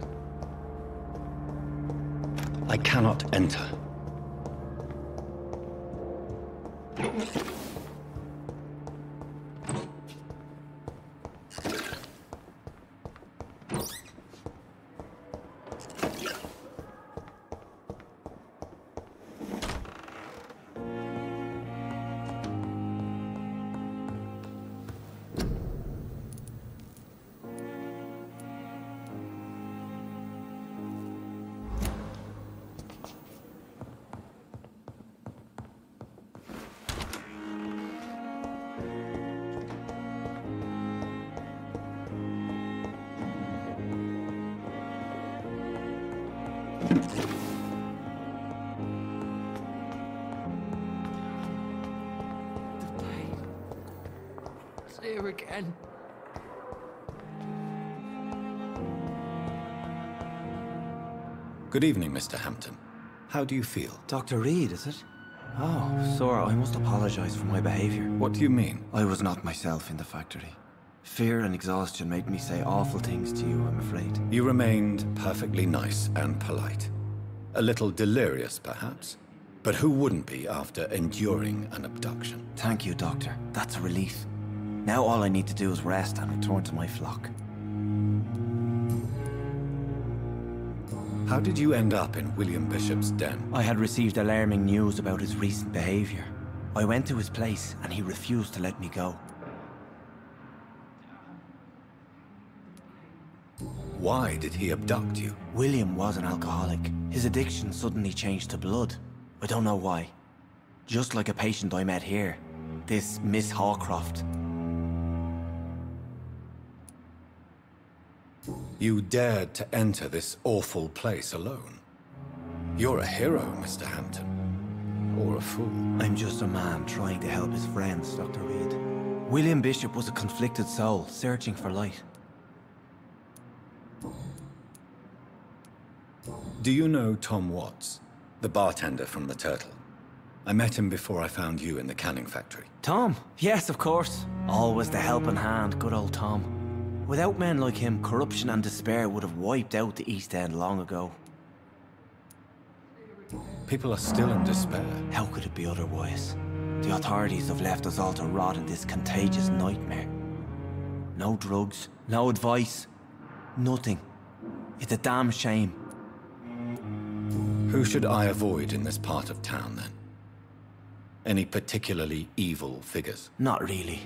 I cannot enter. here again. Good evening, Mr. Hampton. How do you feel? Dr. Reed, is it? Oh, sir, I must apologize for my behavior. What do you mean? I was not myself in the factory. Fear and exhaustion made me say awful things to you, I'm afraid. You remained perfectly nice and polite. A little delirious, perhaps. But who wouldn't be after enduring an abduction? Thank you, Doctor. That's a relief. Now all I need to do is rest and return to my flock. How did you end up in William Bishop's den? I had received alarming news about his recent behavior. I went to his place and he refused to let me go. Why did he abduct you? William was an alcoholic. His addiction suddenly changed to blood. I don't know why. Just like a patient I met here. This Miss Hawcroft. You dared to enter this awful place alone. You're a hero, Mr. Hampton. Or a fool. I'm just a man trying to help his friends, Dr. Reed. William Bishop was a conflicted soul, searching for light. Do you know Tom Watts, the bartender from the Turtle? I met him before I found you in the canning factory. Tom? Yes, of course. Always the helping hand, good old Tom. Without men like him, corruption and despair would have wiped out the East End long ago. People are still in despair. How could it be otherwise? The authorities have left us all to rot in this contagious nightmare. No drugs, no advice, nothing. It's a damn shame. Who should I avoid in this part of town, then? Any particularly evil figures? Not really.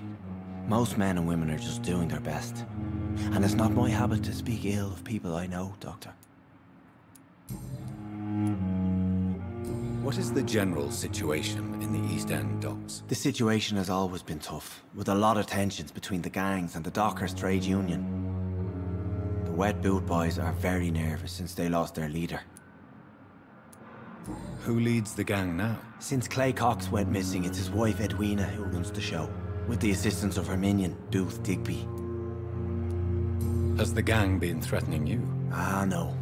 Most men and women are just doing their best. And it's not my habit to speak ill of people I know, Doctor. What is the general situation in the East End docks? The situation has always been tough, with a lot of tensions between the gangs and the Dockers' trade union. The Wet Boot Boys are very nervous since they lost their leader. Who leads the gang now? Since Clay Cox went missing, it's his wife Edwina who runs the show, with the assistance of her minion, Dooth Digby. Has the gang been threatening you? Ah, no.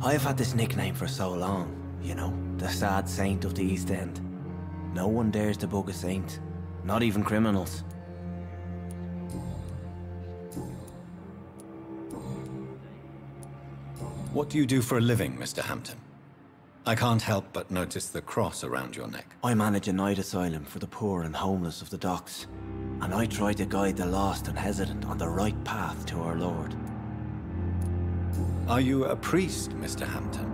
I've had this nickname for so long, you know, the sad saint of the East End. No one dares to bug a saint, not even criminals. What do you do for a living, Mr. Hampton? I can't help but notice the cross around your neck. I manage a night asylum for the poor and homeless of the docks, and I try to guide the lost and hesitant on the right path to our Lord. Are you a priest, Mr. Hampton?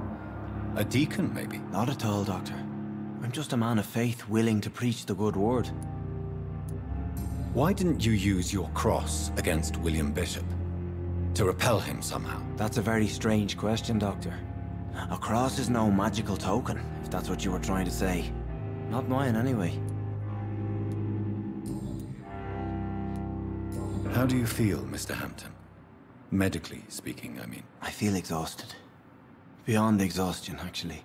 A deacon, maybe? Not at all, Doctor. I'm just a man of faith willing to preach the good word. Why didn't you use your cross against William Bishop? To repel him somehow? That's a very strange question, Doctor. A cross is no magical token, if that's what you were trying to say. Not mine, anyway. How do you feel, Mr. Hampton? Medically speaking, I mean. I feel exhausted. Beyond exhaustion, actually.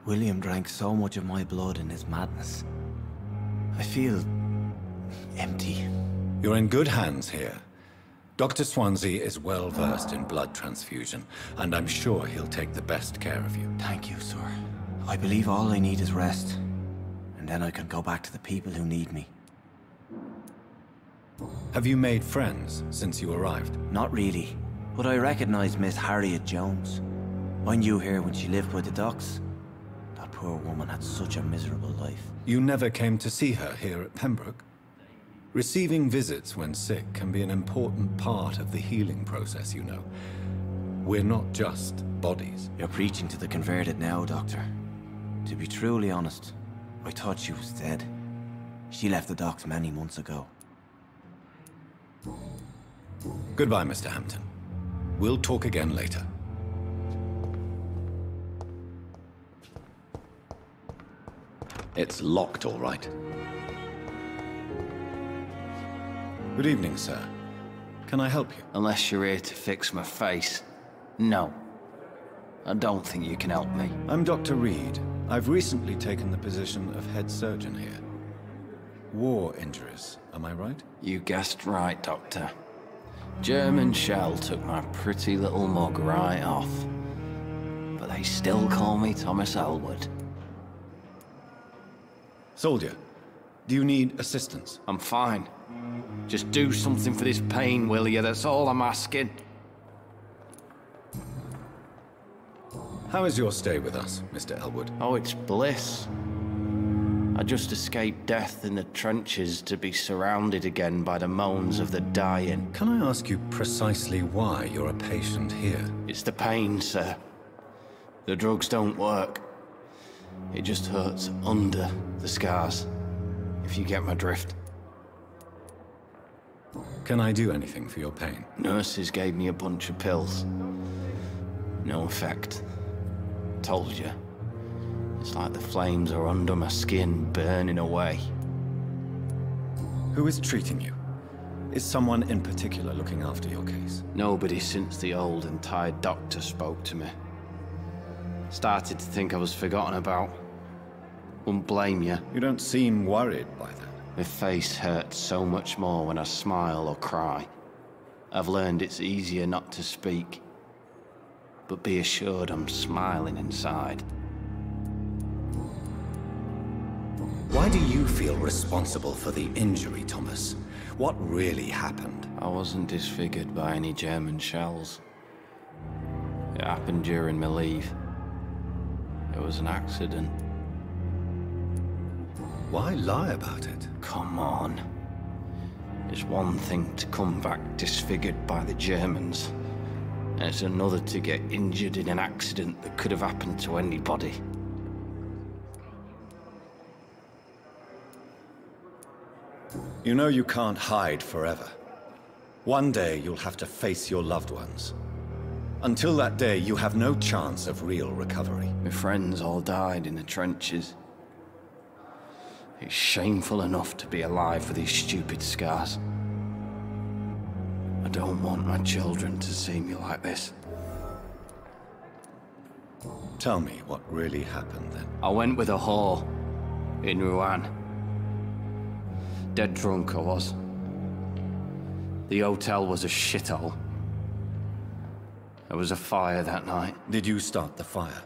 William drank so much of my blood in his madness. I feel empty. You're in good hands here. Dr. Swansea is well versed in blood transfusion, and I'm sure he'll take the best care of you. Thank you, sir. I believe all I need is rest. And then I can go back to the people who need me. Have you made friends since you arrived? Not really, but I recognize Miss Harriet Jones. I knew her when she lived by the docks. That poor woman had such a miserable life. You never came to see her here at Pembroke? Receiving visits when sick can be an important part of the healing process, you know. We're not just bodies. You're preaching to the converted now, Doctor. To be truly honest, I thought she was dead. She left the docks many months ago. Goodbye, Mr. Hampton. We'll talk again later. It's locked, all right. Good evening, sir. Can I help you? Unless you're here to fix my face. No. I don't think you can help me. I'm Dr. Reed. I've recently taken the position of head surgeon here. war injuries, am I right? You guessed right, Doctor. German shell took my pretty little mug right off. But they still call me Thomas Elwood. Soldier, do you need assistance? I'm fine. Just do something for this pain, will you? That's all I'm asking. How is your stay with us, Mr. Elwood? Oh, it's bliss. I just escaped death in the trenches to be surrounded again by the moans of the dying. Can I ask you precisely why you're a patient here? It's the pain, sir. The drugs don't work. It just hurts under the scars, if you get my drift. Can I do anything for your pain? Nurses gave me a bunch of pills. No effect. Told you. It's like the flames are under my skin, burning away. Who is treating you? Is someone in particular looking after your case? Nobody since the old and tired doctor spoke to me. Started to think I was forgotten about. Wouldn't blame you. You don't seem worried by that. My face hurts so much more when I smile or cry. I've learned it's easier not to speak. But be assured I'm smiling inside. Why do you feel responsible for the injury, Thomas? What really happened? I wasn't disfigured by any German shells. It happened during my leave. It was an accident. Why lie about it? Come on. It's one thing to come back disfigured by the Germans, and it's another to get injured in an accident that could have happened to anybody. You know you can't hide forever. One day you'll have to face your loved ones. Until that day, you have no chance of real recovery. My friends all died in the trenches. It's shameful enough to be alive with these stupid scars. I don't want my children to see me like this. Tell me what really happened then. I went with a whore in Rouen. Dead drunk I was. The hotel was a shithole. There was a fire that night. Did you start the fire?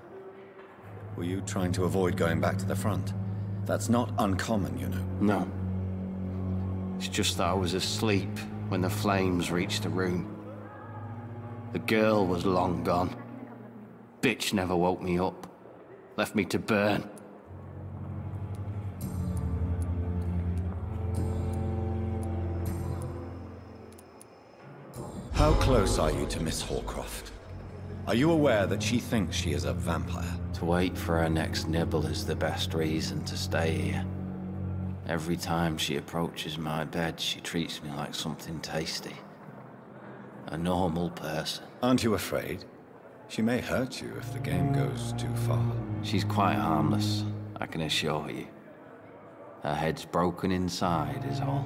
Were you trying to avoid going back to the front? That's not uncommon, you know. No. It's just that I was asleep when the flames reached the room. The girl was long gone. Bitch never woke me up. Left me to burn. How close are you to Miss Horcroft? Are you aware that she thinks she is a vampire? To wait for her next nibble is the best reason to stay here. Every time she approaches my bed, she treats me like something tasty. A normal person. Aren't you afraid? She may hurt you if the game goes too far. She's quite harmless, I can assure you. Her head's broken inside is all.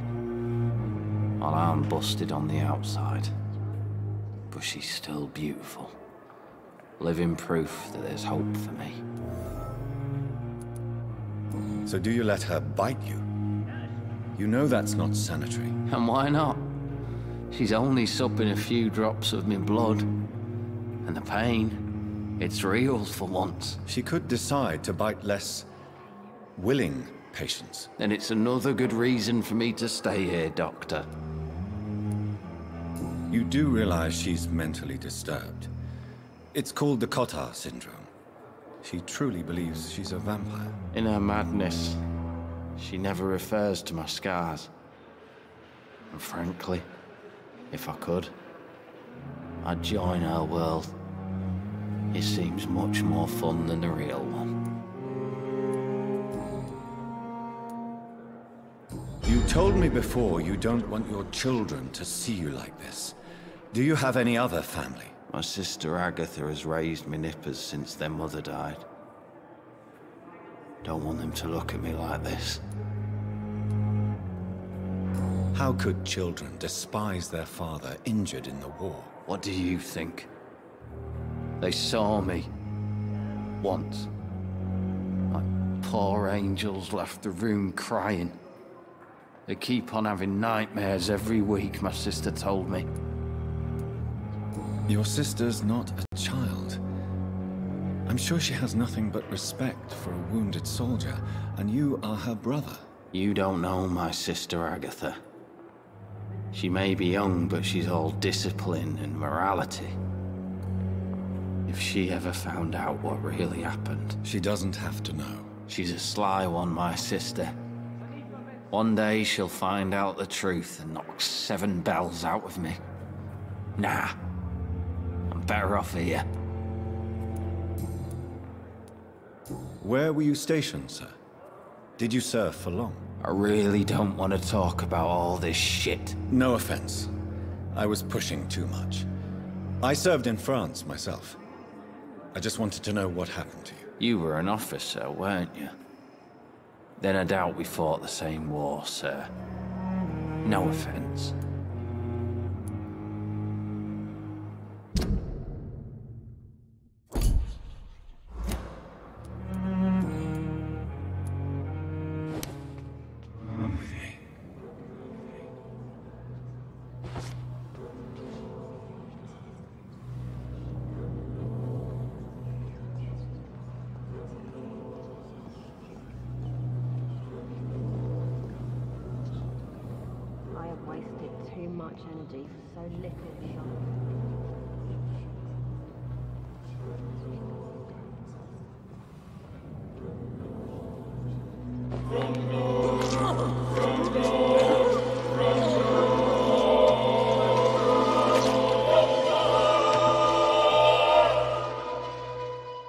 While I'm busted on the outside. But she's still beautiful. Living proof that there's hope for me. So do you let her bite you? You know that's not sanitary. And why not? She's only supping a few drops of my blood. And the pain, it's real for once. She could decide to bite less willing patients. Then it's another good reason for me to stay here, Doctor. You do realize she's mentally disturbed. It's called the Cotard syndrome. She truly believes she's a vampire. In her madness, she never refers to my scars. And frankly, if I could, I'd join her world. It seems much more fun than the real one. You told me before you don't want your children to see you like this. Do you have any other family? My sister Agatha has raised my nippers since their mother died. Don't want them to look at me like this. How could children despise their father injured in the war? What do you think? They saw me. Once. Like poor angels left the room crying. They keep on having nightmares every week, my sister told me. Your sister's not a child. I'm sure she has nothing but respect for a wounded soldier, and you are her brother. You don't know my sister, Agatha. She may be young, but she's all discipline and morality. If she ever found out what really happened... She doesn't have to know. She's a sly one, my sister. One day she'll find out the truth and knock 7 bells out of me. Nah. I'm better off here. Where were you stationed, sir? Did you serve for long? I really don't want to talk about all this shit. No offense. I was pushing too much. I served in France myself. I just wanted to know what happened to you. You were an officer, weren't you? Then I doubt we fought the same war, sir. No offense. Energy for so little shock.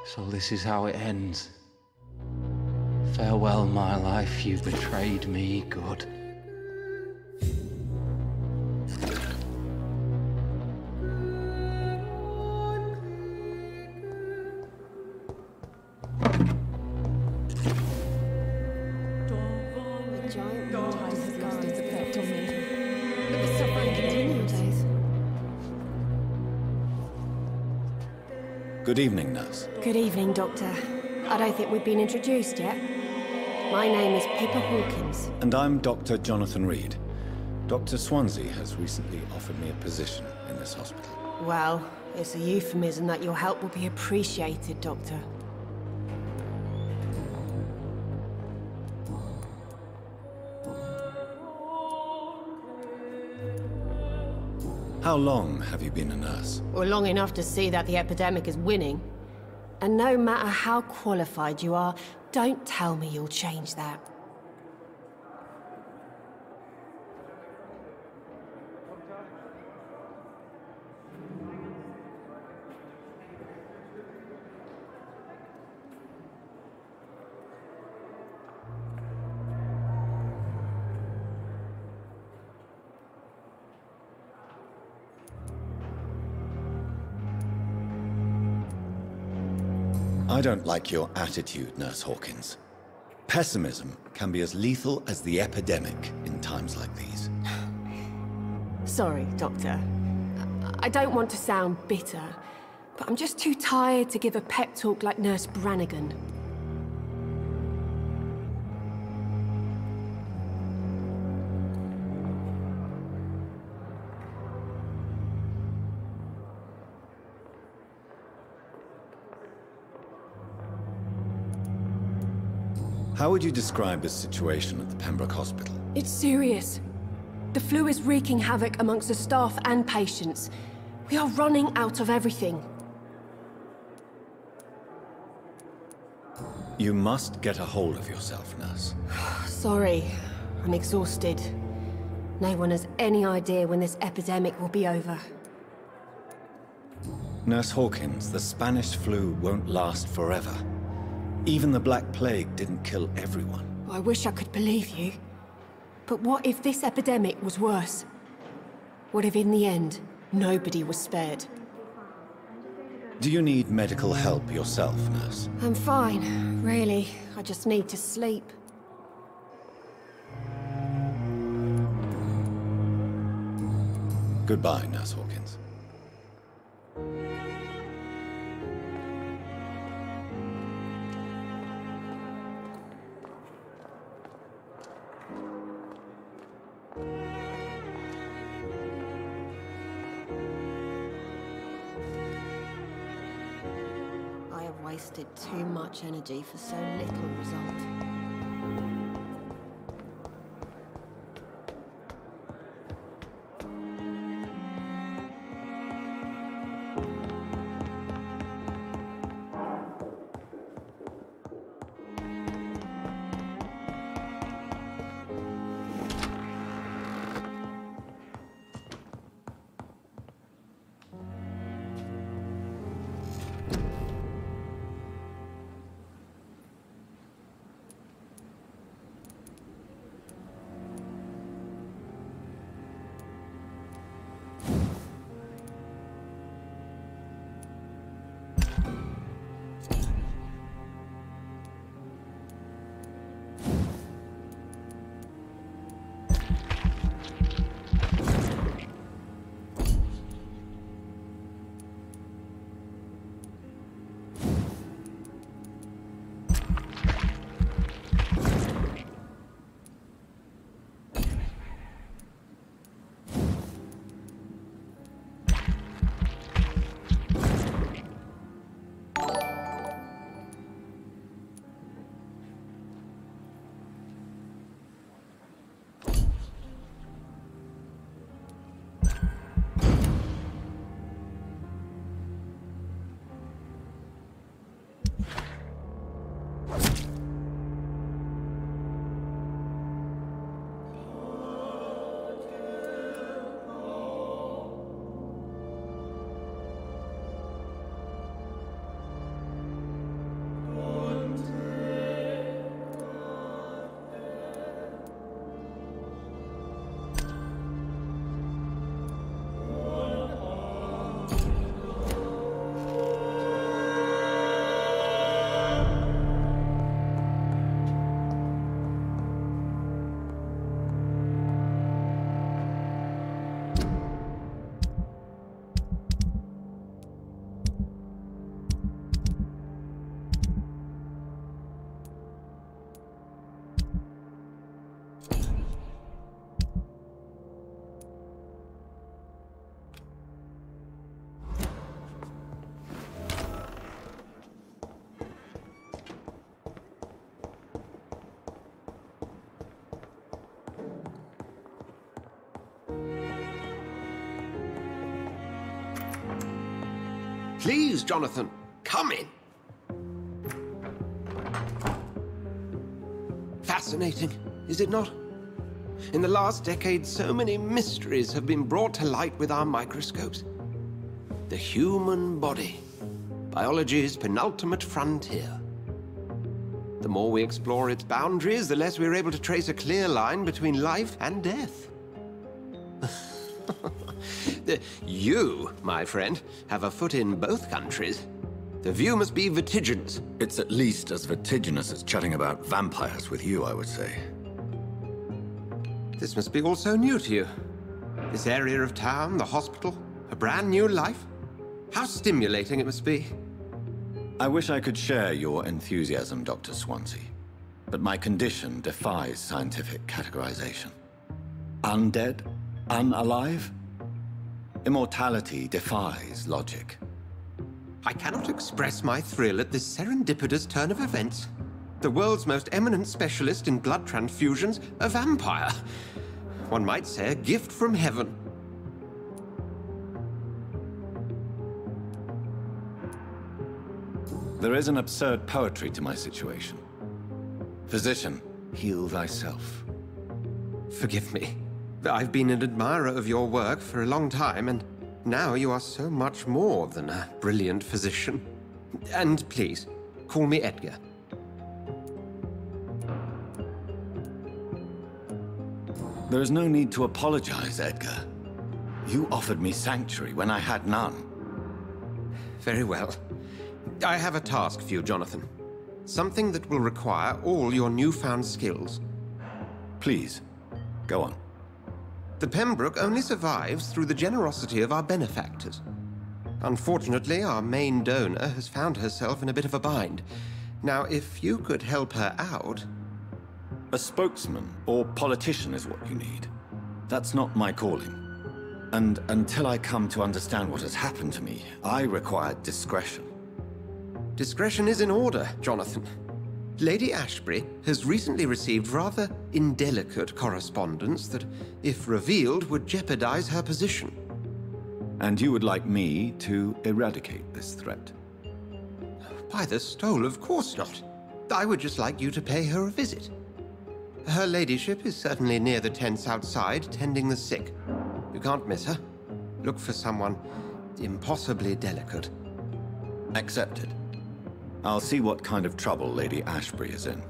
So this is how it ends. Farewell, my life, you betrayed me, good. Good evening, nurse. Good evening, Doctor. I don't think we've been introduced yet. My name is Pippa Hawkins. And I'm Dr. Jonathan Reed. Dr. Swansea has recently offered me a position in this hospital. Well, it's a euphemism that your help will be appreciated, Doctor. How long have you been a nurse? Well, long enough to see that the epidemic is winning. And no matter how qualified you are, don't tell me you'll change that. I don't like your attitude, Nurse Hawkins. Pessimism can be as lethal as the epidemic in times like these. Sorry, Doctor. I don't want to sound bitter, but I'm just too tired to give a pep talk like Nurse Brannigan. How would you describe the situation at the Pembroke Hospital? It's serious. The flu is wreaking havoc amongst the staff and patients. We are running out of everything. You must get a hold of yourself, nurse. Sorry, I'm exhausted. No one has any idea when this epidemic will be over. Nurse Hawkins, the Spanish flu won't last forever. Even the Black Plague didn't kill everyone. I wish I could believe you. But what if this epidemic was worse? What if in the end, nobody was spared? Do you need medical help yourself, nurse? I'm fine, really. I just need to sleep. Goodbye, Nurse Hawkins. wasted too much energy for so little result. Please, Jonathan, come in. Fascinating, is it not? In the last decade, so many mysteries have been brought to light with our microscopes. The human body, biology's penultimate frontier. The more we explore its boundaries, the less we're able to trace a clear line between life and death. You, my friend, have a foot in both countries. The view must be vertiginous. It's at least as vertiginous as chatting about vampires with you, I would say. This must be all so new to you. This area of town, the hospital, a brand new life. How stimulating it must be. I wish I could share your enthusiasm, Dr. Swansea, but my condition defies scientific categorization. Undead? Unalive? Immortality defies logic. I cannot express my thrill at this serendipitous turn of events. The world's most eminent specialist in blood transfusions, a vampire. One might say a gift from heaven. There is an absurd poetry to my situation. Physician, heal thyself. Forgive me. I've been an admirer of your work for a long time, and now you are so much more than a brilliant physician. And please, call me Edgar. There is no need to apologize, Edgar. You offered me sanctuary when I had none. Very well. I have a task for you, Jonathan. Something that will require all your newfound skills. Please, go on. The Pembroke only survives through the generosity of our benefactors. Unfortunately, our main donor has found herself in a bit of a bind. Now, if you could help her out... A spokesman or politician is what you need. That's not my calling. And until I come to understand what has happened to me, I require discretion. Discretion is in order, Jonathan. Lady Ashbury has recently received rather indelicate correspondence that, if revealed, would jeopardize her position. And you would like me to eradicate this threat? By the stole, of course not. I would just like you to pay her a visit. Her ladyship is certainly near the tents outside, tending the sick. You can't miss her. Look for someone impossibly delicate. Accepted. I'll see what kind of trouble Lady Ashbury is in.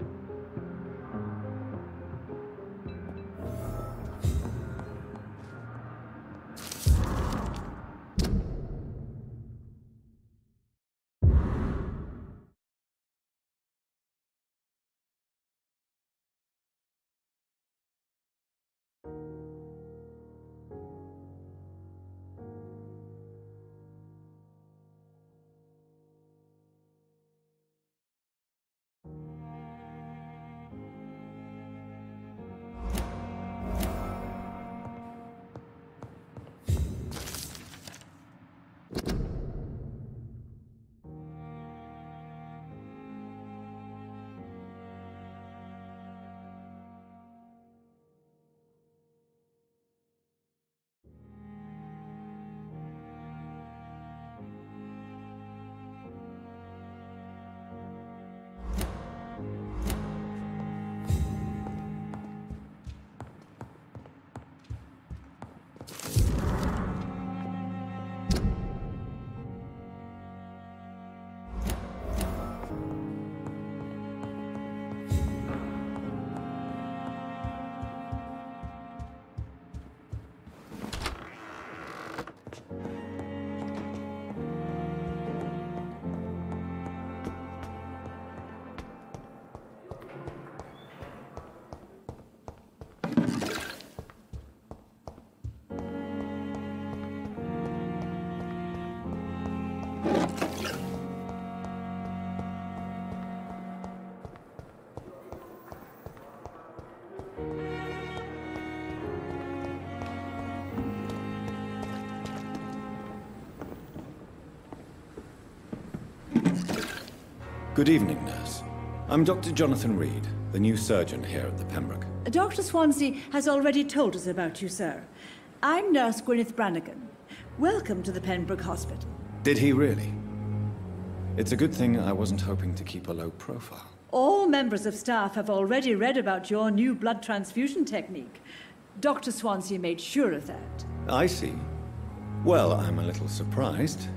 Good evening, nurse. I'm Dr. Jonathan Reed, the new surgeon here at the Pembroke. Dr. Swansea has already told us about you, sir. I'm Nurse Gwyneth Brannigan. Welcome to the Pembroke Hospital. Did he really? It's a good thing I wasn't hoping to keep a low profile. All members of staff have already read about your new blood transfusion technique. Dr. Swansea made sure of that. I see. Well, I'm a little surprised,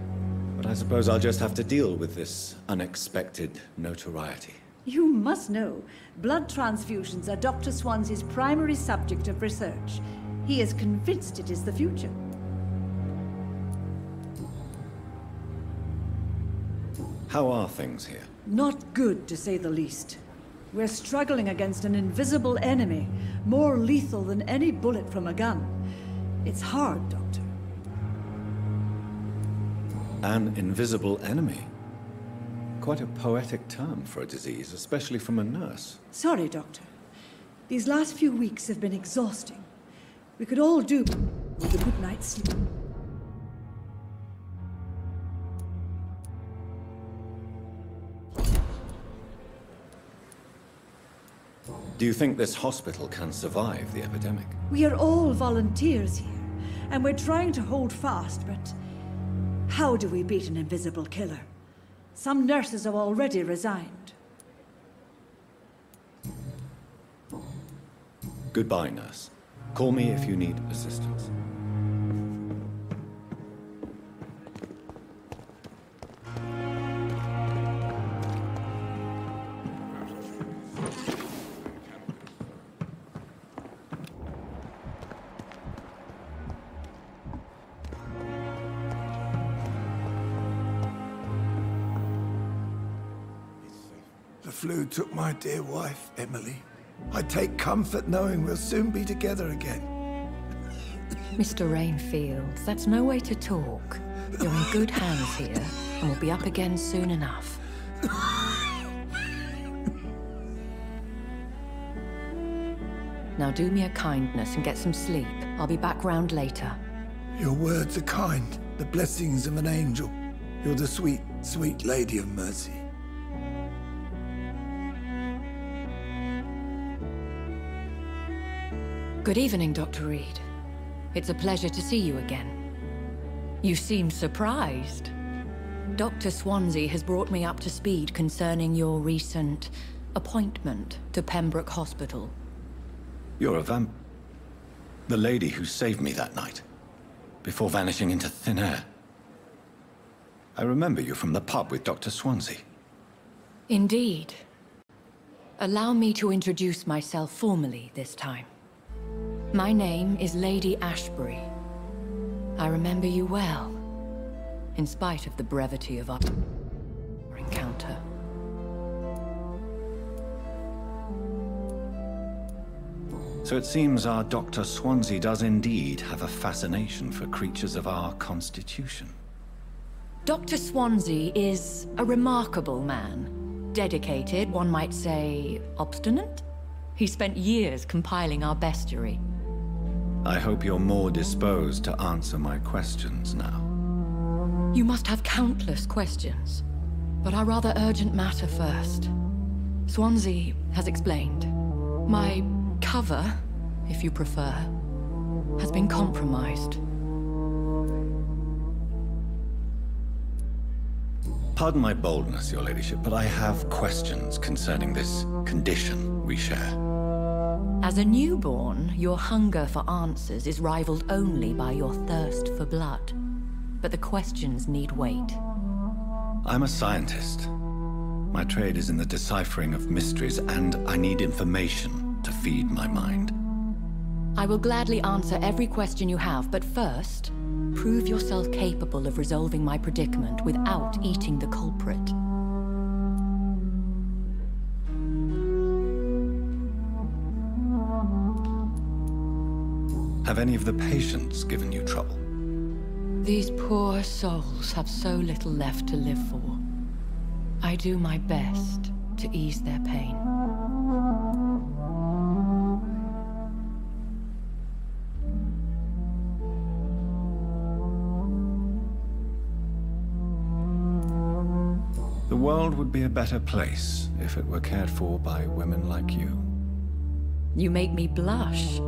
but I suppose I'll just have to deal with this unexpected notoriety. You must know, blood transfusions are Dr. Swansea's primary subject of research. He is convinced it is the future. How are things here? Not good, to say the least. We're struggling against an invisible enemy, more lethal than any bullet from a gun. It's hard, Doctor. An invisible enemy? Quite a poetic term for a disease, especially from a nurse. Sorry, Doctor. These last few weeks have been exhausting. We could all do with a good night's sleep. Do you think this hospital can survive the epidemic? We are all volunteers here, and we're trying to hold fast, but how do we beat an invisible killer? Some nurses have already resigned. Goodbye, nurse. Call me if you need assistance. The flu took my dear wife, Emily. I take comfort knowing we'll soon be together again. Mr. Rainfield, that's no way to talk. You're in good hands here, and we'll be up again soon enough. Now do me a kindness and get some sleep. I'll be back round later. Your words are kind, the blessings of an angel. You're the sweet, sweet Lady of Mercy. Good evening, Dr. Reed. It's a pleasure to see you again. You seem surprised. Dr. Swansea has brought me up to speed concerning your recent appointment to Pembroke Hospital. You're a the lady who saved me that night, before vanishing into thin air. I remember you from the pub with Dr. Swansea. Indeed. Allow me to introduce myself formally this time. My name is Lady Ashbury. I remember you well, in spite of the brevity of our encounter. So it seems our Dr. Swansea does indeed have a fascination for creatures of our constitution. Dr. Swansea is a remarkable man. Dedicated, one might say, obstinate? He spent years compiling our bestiary. I hope you're more disposed to answer my questions now. You must have countless questions, but our rather urgent matter first. Swansea has explained. My cover, if you prefer, has been compromised. Pardon my boldness, Your Ladyship, but I have questions concerning this condition we share. As a newborn, your hunger for answers is rivaled only by your thirst for blood. But the questions need wait. I'm a scientist. My trade is in the deciphering of mysteries, and I need information to feed my mind. I will gladly answer every question you have, but first, prove yourself capable of resolving my predicament without eating the culprit. Have any of the patients given you trouble? These poor souls have so little left to live for. I do my best to ease their pain. The world would be a better place if it were cared for by women like you. You make me blush.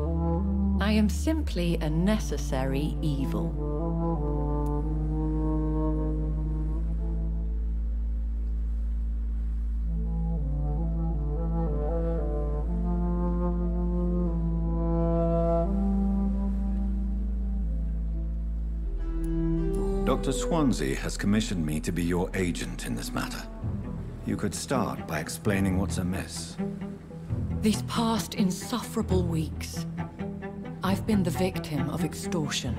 I am simply a necessary evil. Dr. Swansea has commissioned me to be your agent in this matter. You could start by explaining what's amiss. These past insufferable weeks, I've been the victim of extortion.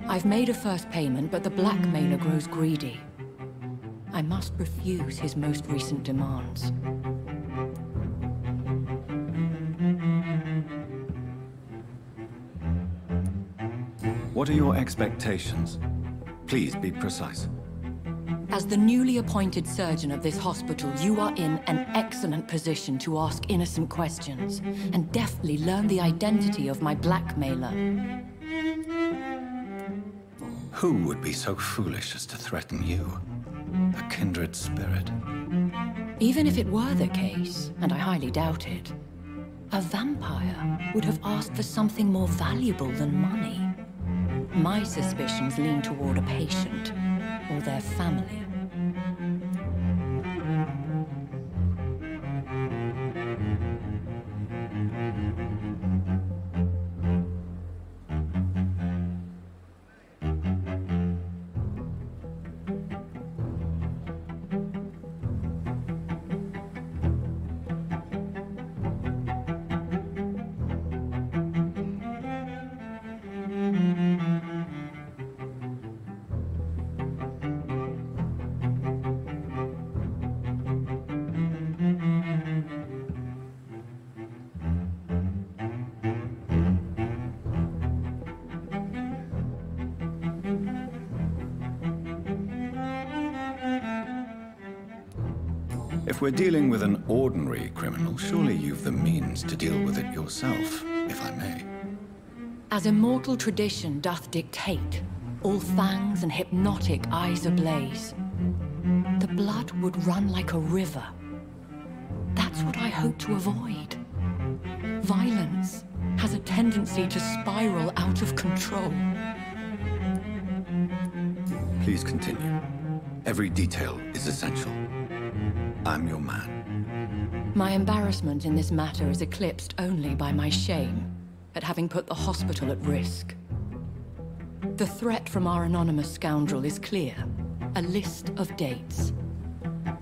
I've made a first payment, but the blackmailer grows greedy. I must refuse his most recent demands. What are your expectations? Please be precise. As the newly appointed surgeon of this hospital, you are in an excellent position to ask innocent questions and deftly learn the identity of my blackmailer. Who would be so foolish as to threaten you? A kindred spirit. Even if it were the case, and I highly doubt it, a vampire would have asked for something more valuable than money. My suspicions lean toward a patient or their family. If we're dealing with an ordinary criminal, surely you've the means to deal with it yourself, if I may. As immortal tradition doth dictate, all fangs and hypnotic eyes ablaze. The blood would run like a river. That's what I hope to avoid. Violence has a tendency to spiral out of control. Please continue. Every detail is essential. I'm your man. My embarrassment in this matter is eclipsed only by my shame at having put the hospital at risk. The threat from our anonymous scoundrel is clear. A list of dates.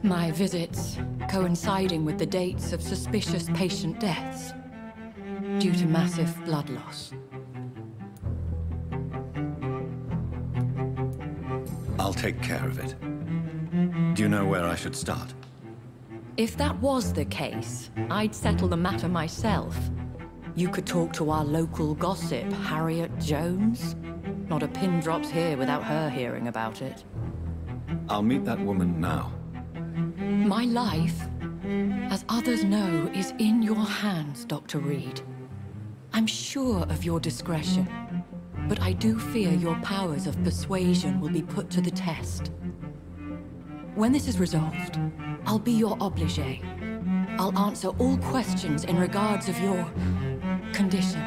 My visits coinciding with the dates of suspicious patient deaths due to massive blood loss. I'll take care of it. Do you know where I should start? If that was the case, I'd settle the matter myself. You could talk to our local gossip, Harriet Jones. Not a pin drops here without her hearing about it. I'll meet that woman now. My life, as others know, is in your hands, Dr. Reed. I'm sure of your discretion, but I do fear your powers of persuasion will be put to the test. When this is resolved, I'll be your obligé. I'll answer all questions in regards of your condition.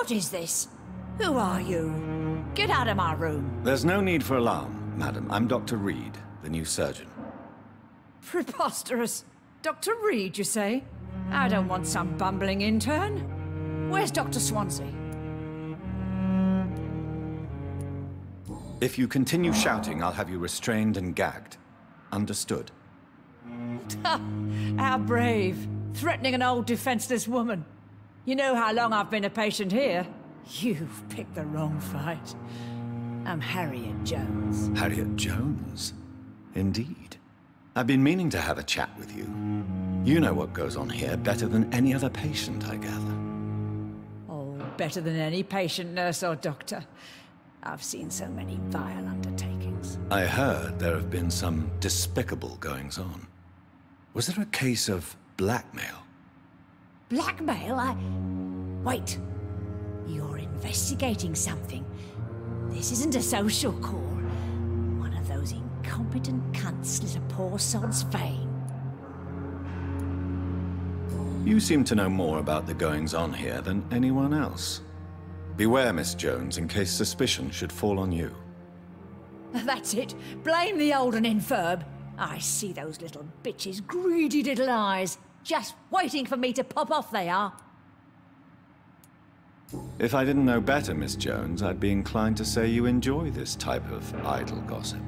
What is this? Who are you? Get out of my room. There's no need for alarm, madam. I'm Dr. Reed, the new surgeon. Preposterous. Dr. Reed, you say? I don't want some bumbling intern. Where's Dr. Swansea? If you continue shouting, I'll have you restrained and gagged. Understood? How brave. Threatening an old defenseless woman. You know how long I've been a patient here? You've picked the wrong fight. I'm Harriet Jones. Harriet Jones? Indeed. I've been meaning to have a chat with you. You know what goes on here better than any other patient, I gather. Oh, better than any patient, nurse or doctor. I've seen so many vile undertakings. I heard there have been some despicable goings-on. Was there a case of blackmail? Blackmail? Wait. You're investigating something. This isn't a social call. One of those incompetent cunts slit a poor sod's vein. You seem to know more about the goings-on here than anyone else. Beware, Miss Jones, in case suspicion should fall on you. That's it. Blame the old and infirm. I see those little bitches' greedy little eyes. Just waiting for me to pop off, they are. If I didn't know better, Miss Jones, I'd be inclined to say you enjoy this type of idle gossip.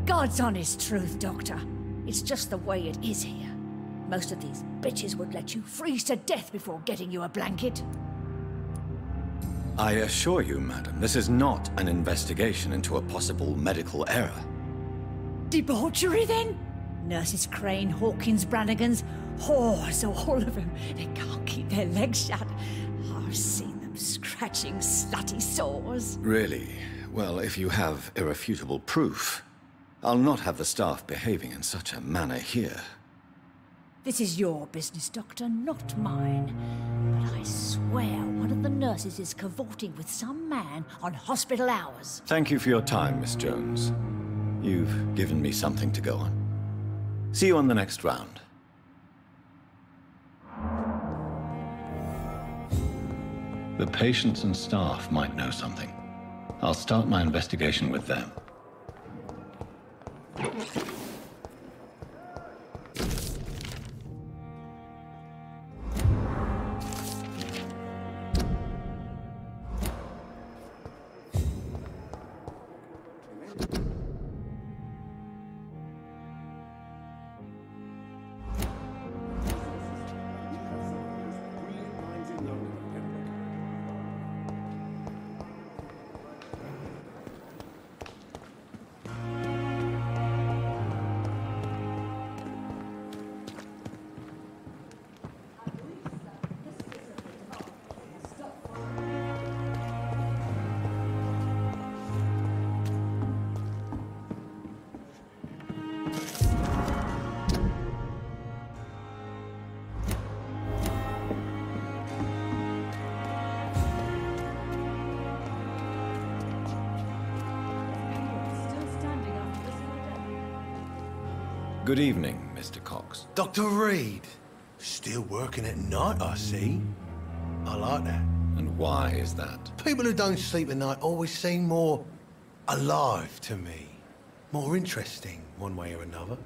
God's honest truth, Doctor. It's just the way it is here. Most of these bitches would let you freeze to death before getting you a blanket. I assure you, madam, this is not an investigation into a possible medical error. Debauchery, then? Nurses Crane, Hawkins, Brannigans, whores, all of them. They can't keep their legs shut. I've seen them scratching slutty sores. Really? Well, if you have irrefutable proof, I'll not have the staff behaving in such a manner here. This is your business, Doctor, not mine. But I swear one of the nurses is cavorting with some man on hospital hours. Thank you for your time, Miss Jones. You've given me something to go on. See you on the next round. The patients and staff might know something. I'll start my investigation with them. Good evening, Mr. Cox. Dr. Reed. Still working at night, I see. I like that. And why is that? People who don't sleep at night always seem more alive to me. More interesting, one way or another.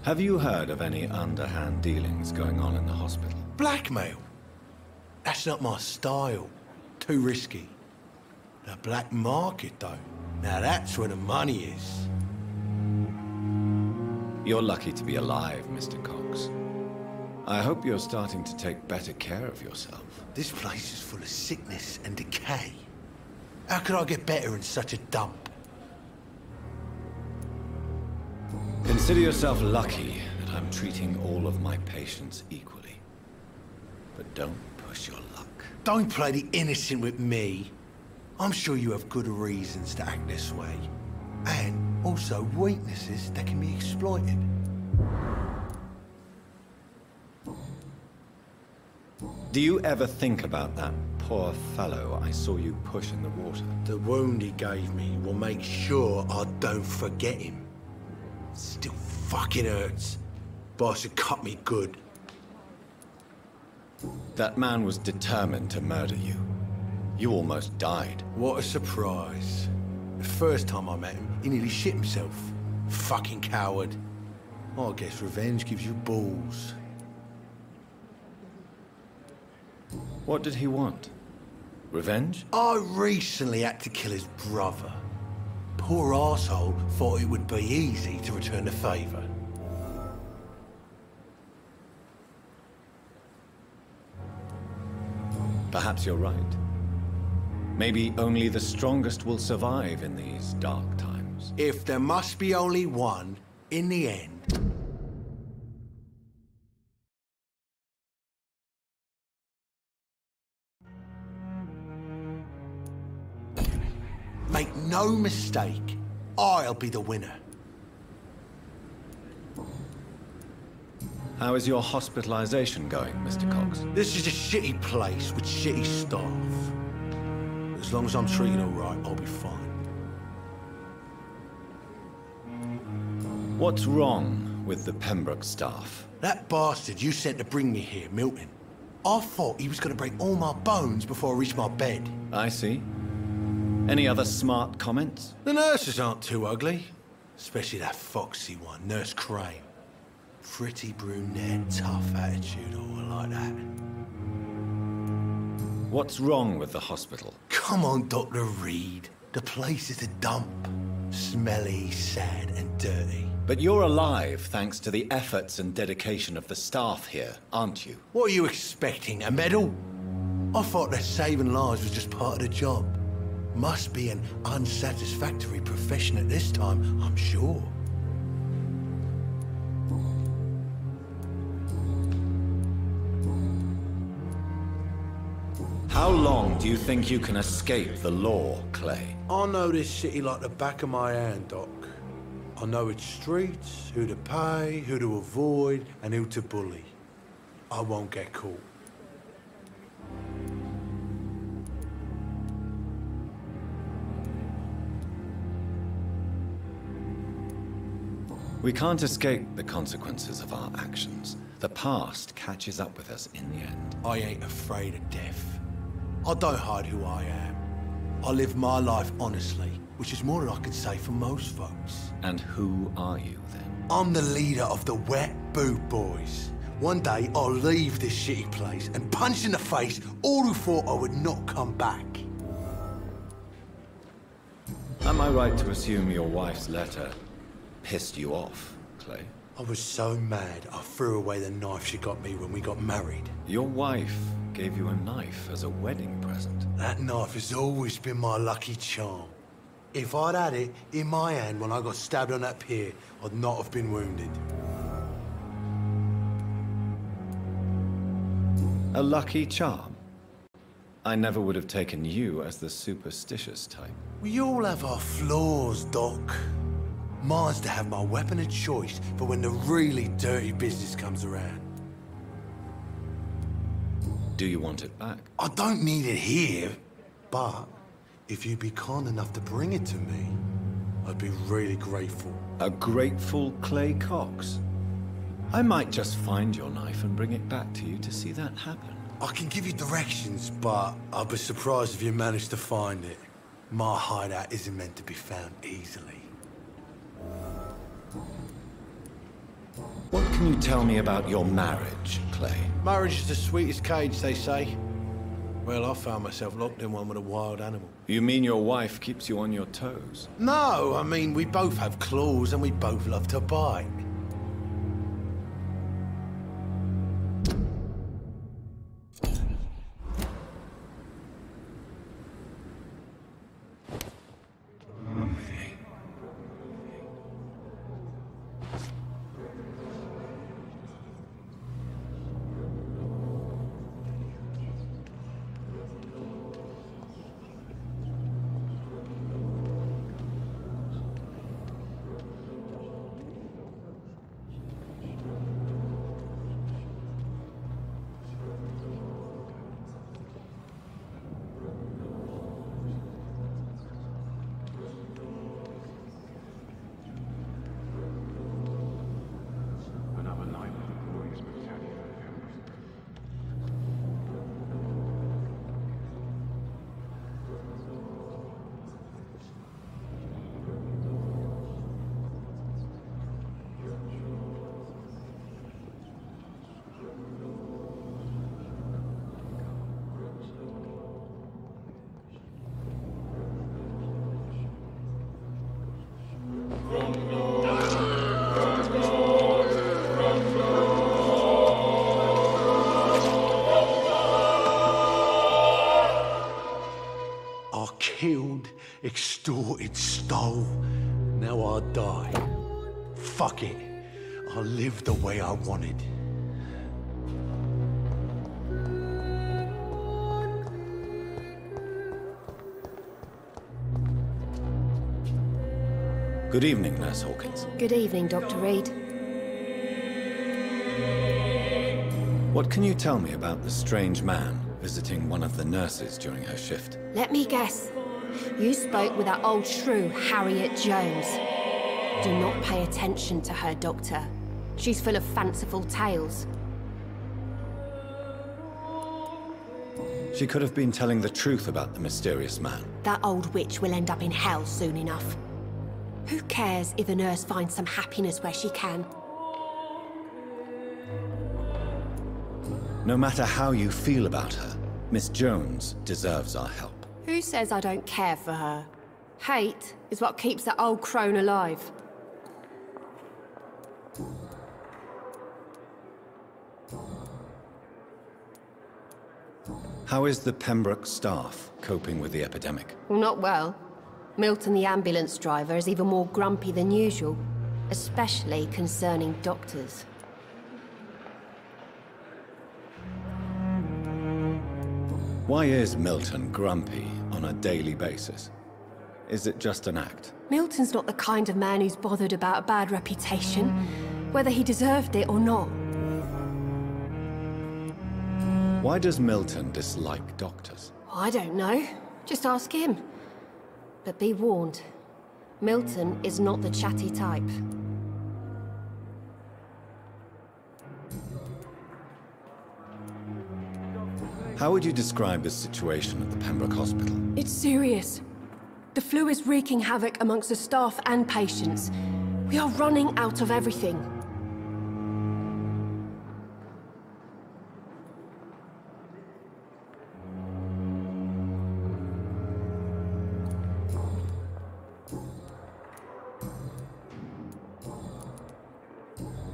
Have you heard of any underhand dealings going on in the hospital? Blackmail? That's not my style. Too risky. The black market, though. Now that's where the money is. You're lucky to be alive, Mr. Cox. I hope you're starting to take better care of yourself. This place is full of sickness and decay. How could I get better in such a dump? Consider yourself lucky that I'm treating all of my patients equally. But don't push your luck. Don't play the innocent with me. I'm sure you have good reasons to act this way. And also weaknesses that can be exploited. Do you ever think about that poor fellow I saw you push in the water? The wound he gave me will make sure I don't forget him. Still fucking hurts. Boss had cut me good. That man was determined to murder you. You almost died. What a surprise. The first time I met him, he nearly shit himself. Fucking coward. I guess revenge gives you balls. What did he want? Revenge? I recently had to kill his brother. Poor arsehole thought it would be easy to return the favor. Perhaps you're right. Maybe only the strongest will survive in these dark times. If there must be only one, in the end... Make no mistake, I'll be the winner. How is your hospitalization going, Mr. Cox? This is a shitty place with shitty staff. As long as I'm treated all right, I'll be fine. What's wrong with the Pembroke staff? That bastard you sent to bring me here, Milton. I thought he was going to break all my bones before I reached my bed. I see. Any other smart comments? The nurses aren't too ugly. Especially that foxy one, Nurse Crane. Pretty brunette, tough attitude, oh, I like that. What's wrong with the hospital? Come on, Dr. Reed. The place is a dump. Smelly, sad, and dirty. But you're alive thanks to the efforts and dedication of the staff here, aren't you? What are you expecting, a medal? I thought that saving lives was just part of the job. Must be an unsatisfactory profession at this time, I'm sure. How long do you think you can escape the law, Clay? I know this city like the back of my hand, Doc. I know its streets, who to pay, who to avoid, and who to bully. I won't get caught. We can't escape the consequences of our actions. The past catches up with us in the end. I ain't afraid of death. I don't hide who I am. I live my life honestly, which is more than I could say for most folks. And who are you, then? I'm the leader of the Wet Boot Boys. One day, I'll leave this shitty place and punch in the face all who thought I would not come back. Am I right to assume your wife's letter pissed you off, Clay? I was so mad, I threw away the knife she got me when we got married. Your wife gave you a knife as a wedding present. That knife has always been my lucky charm. If I'd had it in my hand when I got stabbed on that pier, I'd not have been wounded. A lucky charm? I never would have taken you as the superstitious type. We all have our flaws, Doc. Mine's to have my weapon of choice for when the really dirty business comes around. Do you want it back? I don't need it here, but if you'd be kind enough to bring it to me, I'd be really grateful. A grateful Clay Cox? I might just find your knife and bring it back to you to see that happen. I can give you directions, but I'd be surprised if you managed to find it. My hideout isn't meant to be found easily. What can you tell me about your marriage, Clay? Marriage is the sweetest cage, they say. Well, I found myself locked in one with a wild animal. You mean your wife keeps you on your toes? No, I mean, we both have claws and we both love to bite. Killed, extorted, stole. Now I die. Fuck it. I live the way I wanted. Good evening, Nurse Hawkins. Good evening, Dr. Reed. What can you tell me about the strange man visiting one of the nurses during her shift? Let me guess. You spoke with that old shrew, Harriet Jones. Do not pay attention to her, Doctor. She's full of fanciful tales. She could have been telling the truth about the mysterious man. That old witch will end up in hell soon enough. Who cares if a nurse finds some happiness where she can? No matter how you feel about her, Miss Jones deserves our help. Who says I don't care for her? Hate is what keeps that old crone alive. How is the Pembroke staff coping with the epidemic? Well, not well. Milton, the ambulance driver, is even more grumpy than usual, especially concerning doctors. Why is Milton grumpy on a daily basis? Is it just an act? Milton's not the kind of man who's bothered about a bad reputation, whether he deserved it or not. Why does Milton dislike doctors? I don't know. Just ask him. But be warned, Milton is not the chatty type. How would you describe the situation at the Pembroke Hospital? It's serious. The flu is wreaking havoc amongst the staff and patients. We are running out of everything.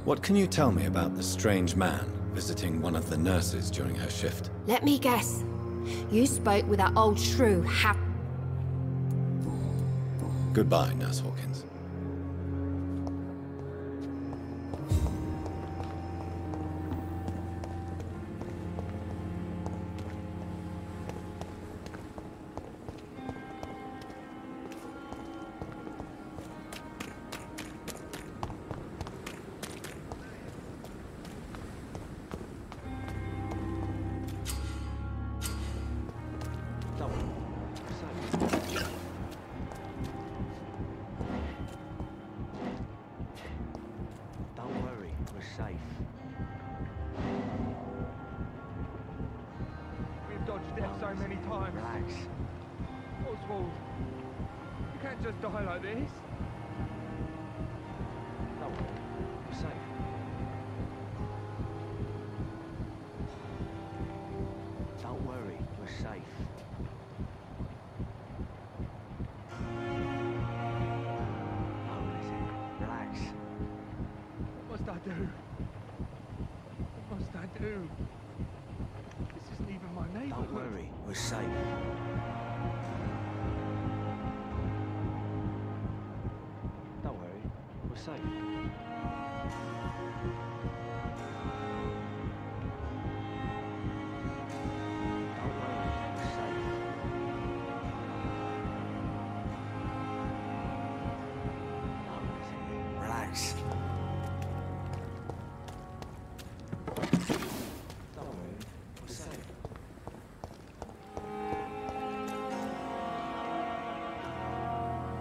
What can you tell me about the strange man visiting one of the nurses during her shift? Let me guess. You spoke with that old shrew, Goodbye, Nurse Hawkins.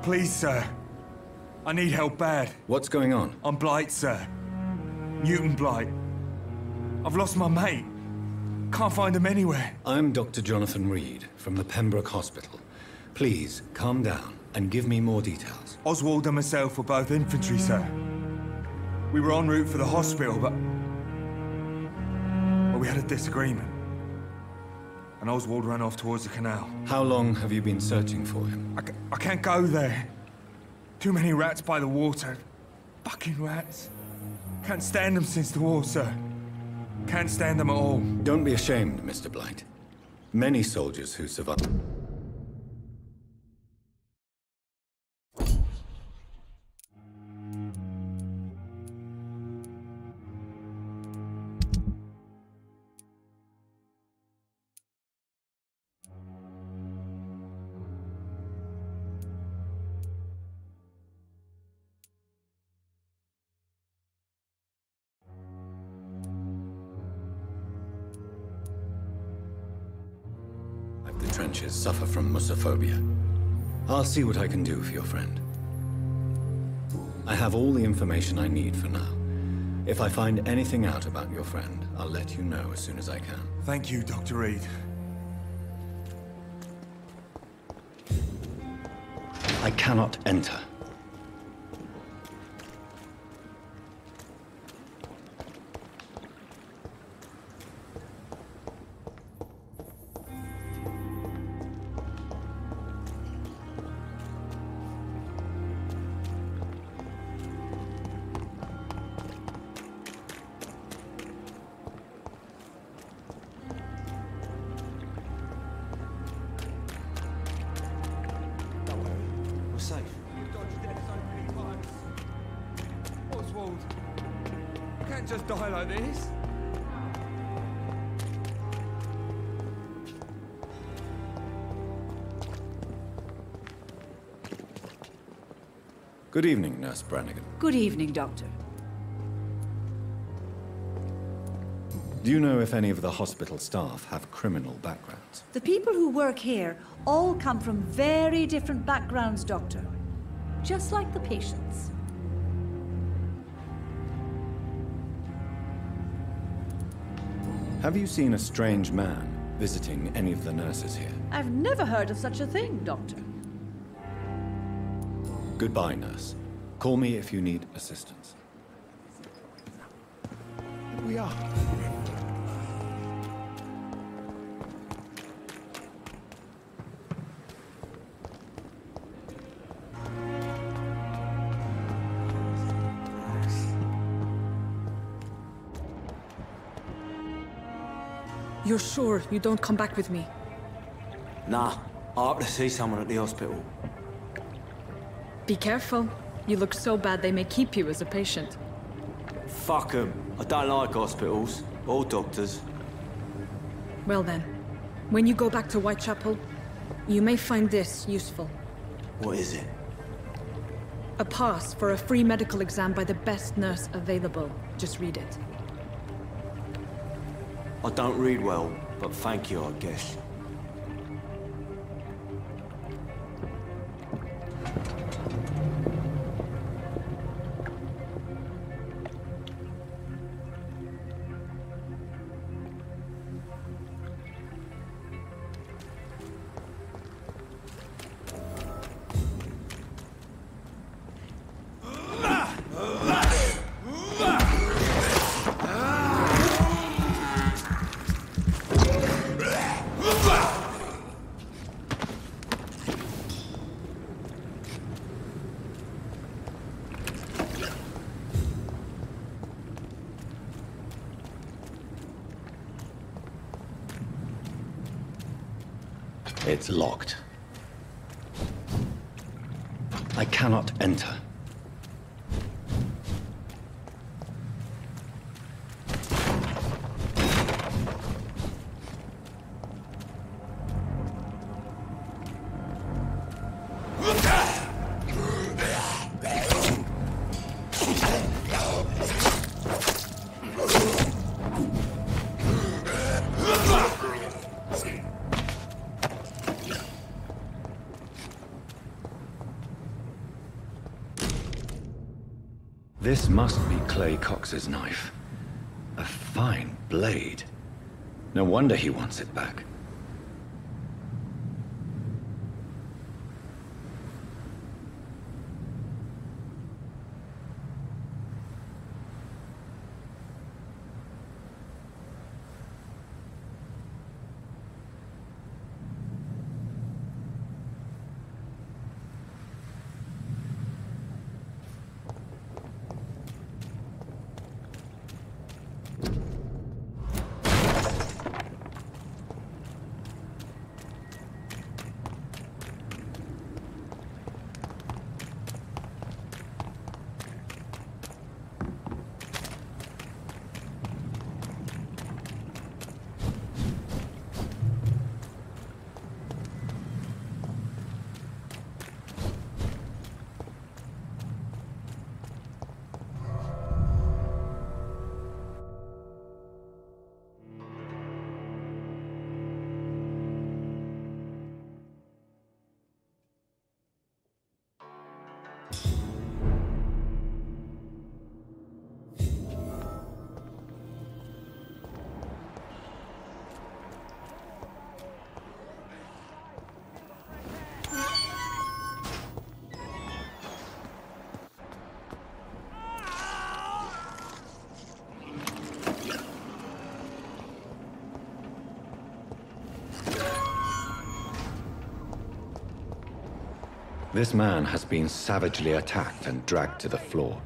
Please, sir. I need help bad. What's going on? I'm Blight, sir. Newton Blight. I've lost my mate. Can't find him anywhere. I'm Dr. Jonathan Reed from the Pembroke Hospital. Please, calm down and give me more details. Oswald and myself were both infantry, sir. We were en route for the hospital, but we had a disagreement. And Oswald ran off towards the canal. How long have you been searching for him? I can't go there. Too many rats by the water. Fucking rats. Can't stand them since the war, sir. Can't stand them at all. Don't be ashamed, Mr. Blight. Many soldiers who survived... The trenches suffer from musophobia. I'll see what I can do for your friend. I have all the information I need for now. If I find anything out about your friend, I'll let you know as soon as I can. Thank you, Dr. Reed. I cannot enter. Just die like this? Good evening, Nurse Brannigan. Good evening, Doctor. Do you know if any of the hospital staff have criminal backgrounds? The people who work here all come from very different backgrounds, Doctor. Just like the patients. Have you seen a strange man visiting any of the nurses here? I've never heard of such a thing, Doctor. Goodbye, nurse. Call me if you need assistance. We are. You're sure you don't come back with me? Nah, I have to see someone at the hospital. Be careful. You look so bad they may keep you as a patient. Fuck 'em. I don't like hospitals. Or doctors. Well then, when you go back to Whitechapel, you may find this useful. What is it? A pass for a free medical exam by the best nurse available. Just read it. I don't read well, but thank you, I guess. It's locked. I cannot enter. This must be Clay Cox's knife. A fine blade. No wonder he wants it back. This man has been savagely attacked and dragged to the floor.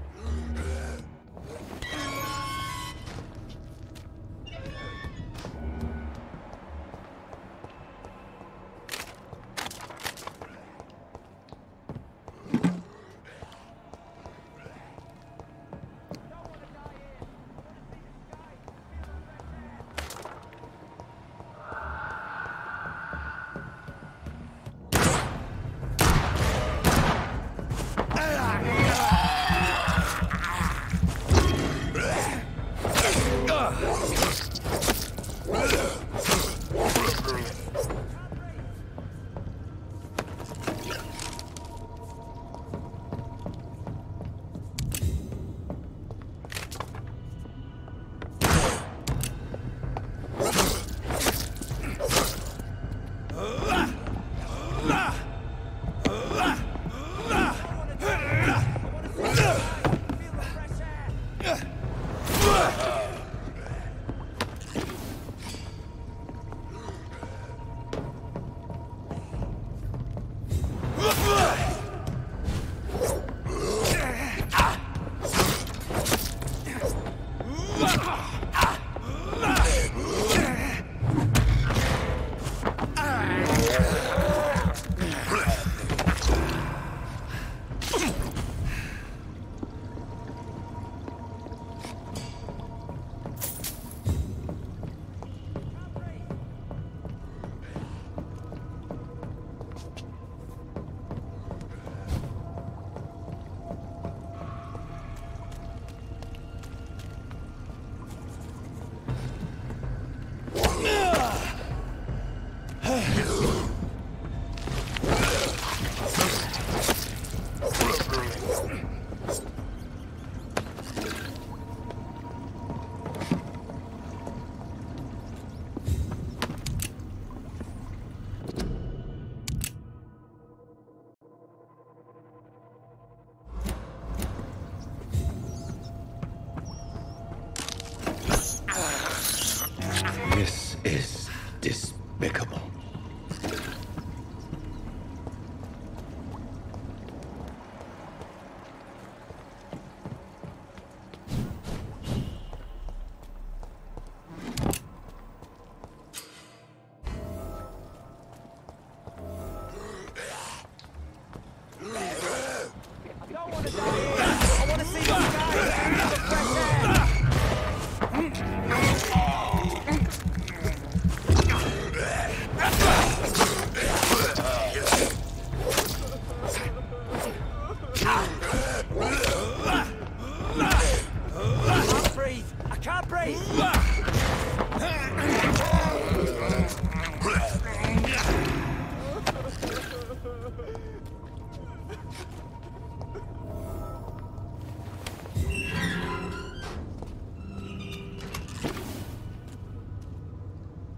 This is despicable.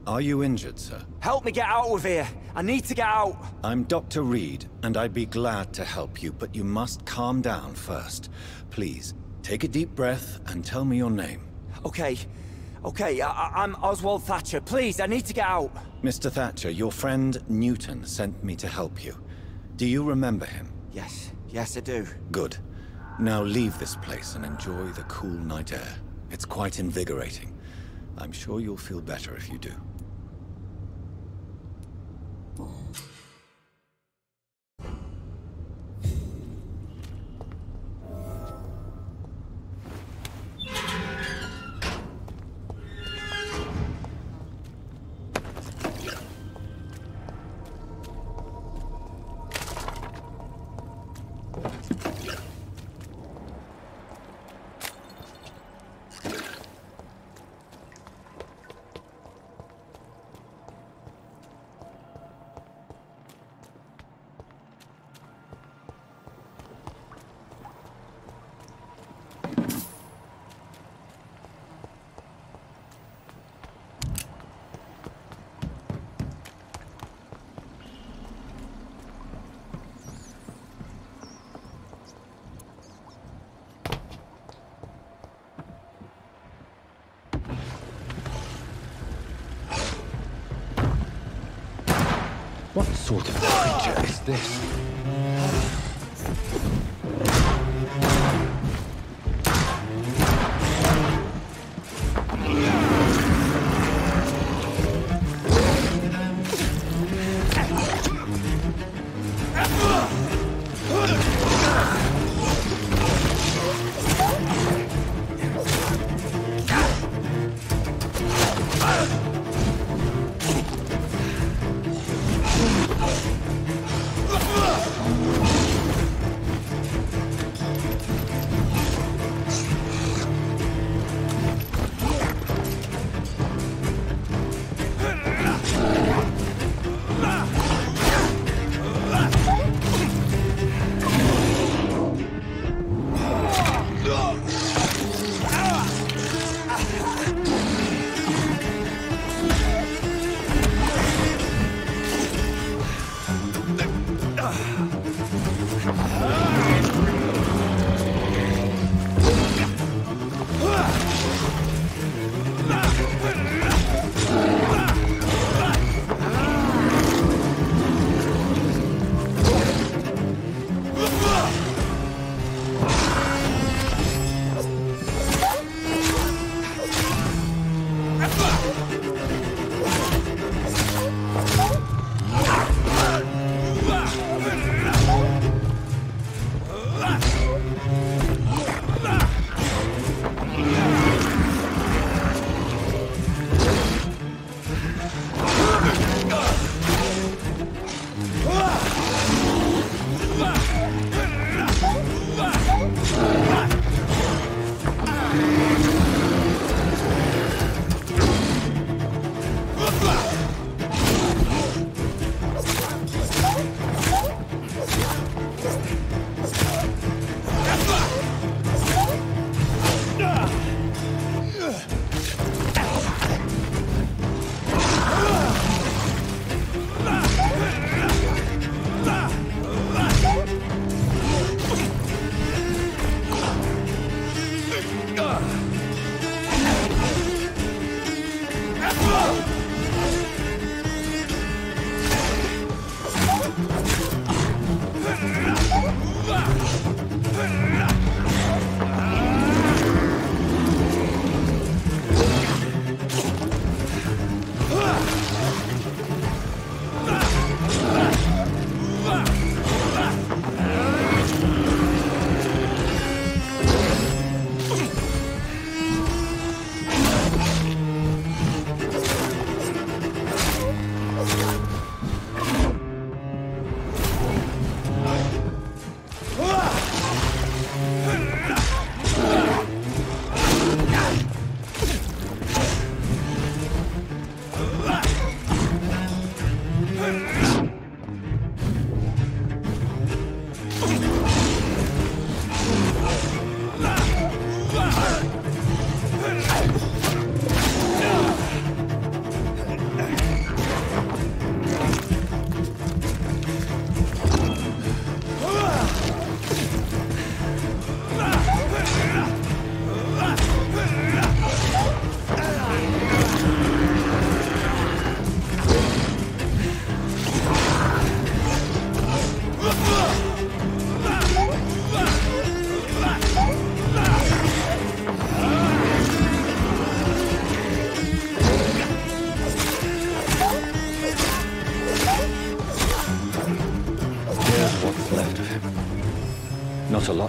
Are you injured, sir? Help me get out of here. I need to get out. I'm Dr. Reed, and I'd be glad to help you, but you must calm down first. Please, take a deep breath and tell me your name. Okay. I'm Oswald Thatcher. Please, I need to get out. Mr. Thatcher, your friend Newton sent me to help you. Do you remember him? Yes, I do. Good. Now leave this place and enjoy the cool night air. It's quite invigorating. I'm sure you'll feel better if you do. What sort of creature is this?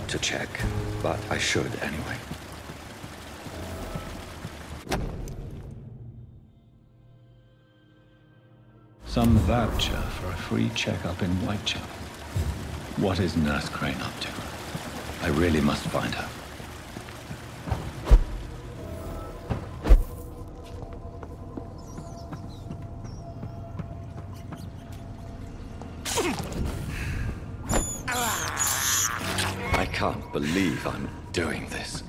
to check, but I should anyway. Some voucher for a free checkup in Whitechapel. What is Nurse Crane up to? I really must find her. I can't believe I'm doing this.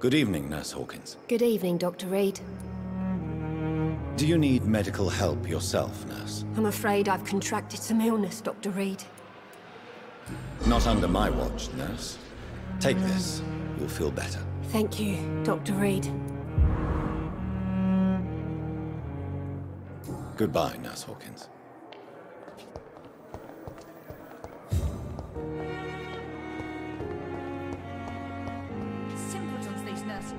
Good evening, Nurse Hawkins. Good evening, Dr. Reed. Do you need medical help yourself, Nurse? I'm afraid I've contracted some illness, Dr. Reed. Not under my watch, Nurse. Take this. You'll feel better. Thank you, Dr. Reed. Goodbye, Nurse Hawkins. Simpletons, these nurses.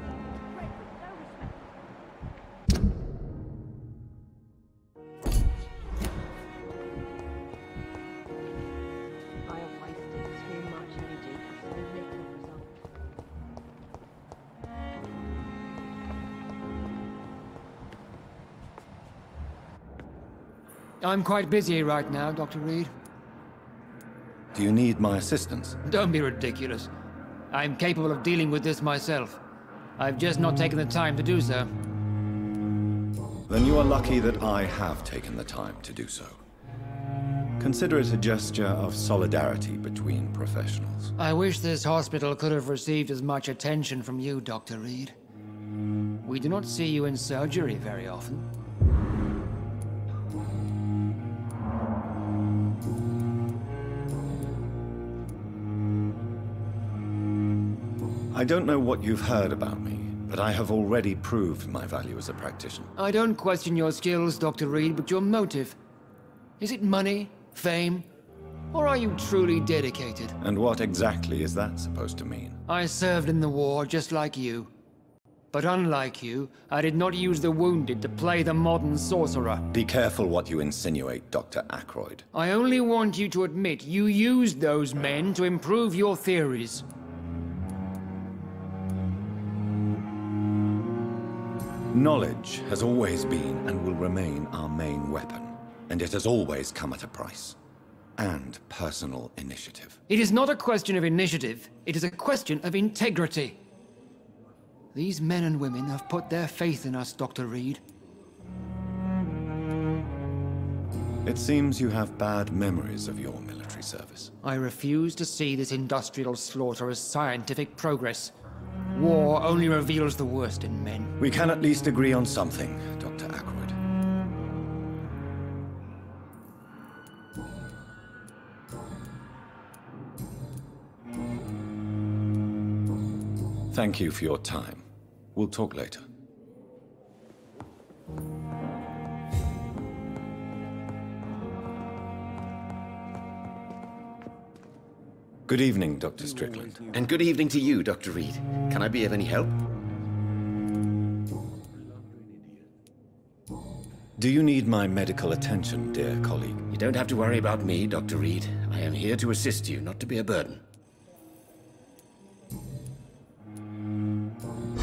I have wasted too much energy for so little result. I'm quite busy right now, Dr. Reed. Do you need my assistance? Don't be ridiculous. I'm capable of dealing with this myself. I've just not taken the time to do so. Then you are lucky that I have taken the time to do so. Consider it a gesture of solidarity between professionals. I wish this hospital could have received as much attention from you, Dr. Reed. We do not see you in surgery very often. I don't know what you've heard about me, but I have already proved my value as a practitioner. I don't question your skills, Dr. Reed, but your motive. Is it money, fame, or are you truly dedicated? And what exactly is that supposed to mean? I served in the war just like you. But unlike you, I did not use the wounded to play the modern sorcerer. Be careful what you insinuate, Dr. Ackroyd. I only want you to admit you used those men to improve your theories. Knowledge has always been and will remain our main weapon, and it has always come at a price. And personal initiative. It is not a question of initiative, it is a question of integrity. These men and women have put their faith in us, Dr. Reed. It seems you have bad memories of your military service. I refuse to see this industrial slaughter as scientific progress. War only reveals the worst in men. We can at least agree on something, Dr. Ackroyd. Thank you for your time. We'll talk later. Good evening, Dr. Strickland. And good evening to you, Dr. Reed. Can I be of any help? Do you need my medical attention, dear colleague? You don't have to worry about me, Dr. Reed. I am here to assist you, not to be a burden.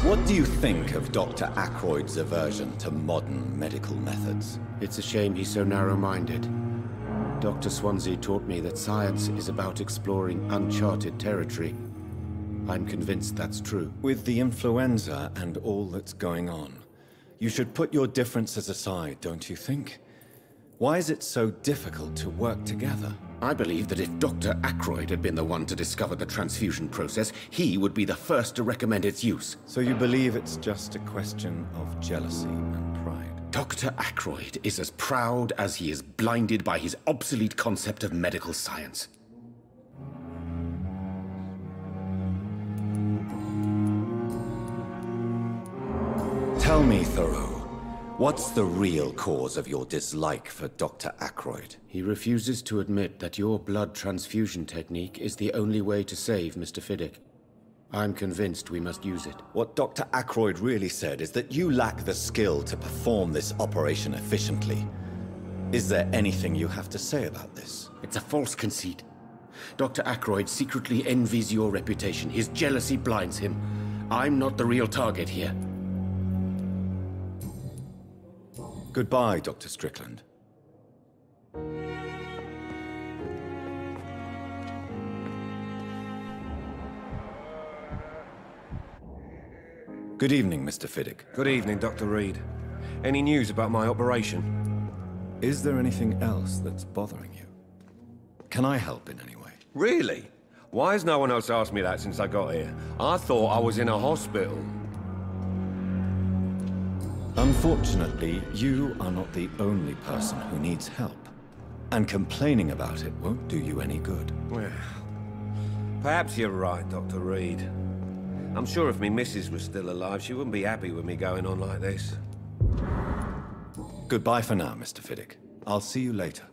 What do you think of Dr. Ackroyd's aversion to modern medical methods? It's a shame he's so narrow-minded. Dr. Swansea taught me that science is about exploring uncharted territory. I'm convinced that's true. With the influenza and all that's going on, you should put your differences aside, don't you think? Why is it so difficult to work together? I believe that if Dr. Ackroyd had been the one to discover the transfusion process, he would be the first to recommend its use. So you believe it's just a question of jealousy and pride? Dr. Ackroyd is as proud as he is blinded by his obsolete concept of medical science. Tell me, Thoreau, what's the real cause of your dislike for Dr. Ackroyd? He refuses to admit that your blood transfusion technique is the only way to save Mr. Fiddick. I'm convinced we must use it. What Dr. Ackroyd really said is that you lack the skill to perform this operation efficiently. Is there anything you have to say about this? It's a false conceit. Dr. Ackroyd secretly envies your reputation. His jealousy blinds him. I'm not the real target here. Goodbye, Dr. Strickland. Good evening, Mr. Fiddick. Good evening, Dr. Reed. Any news about my operation? Is there anything else that's bothering you? Can I help in any way? Really? Why has no one else asked me that since I got here? I thought I was in a hospital. Unfortunately, you are not the only person who needs help. And complaining about it won't do you any good. Well, perhaps you're right, Dr. Reed. I'm sure if me missus was still alive, she wouldn't be happy with me going on like this. Goodbye for now, Mr. Fiddick. I'll see you later.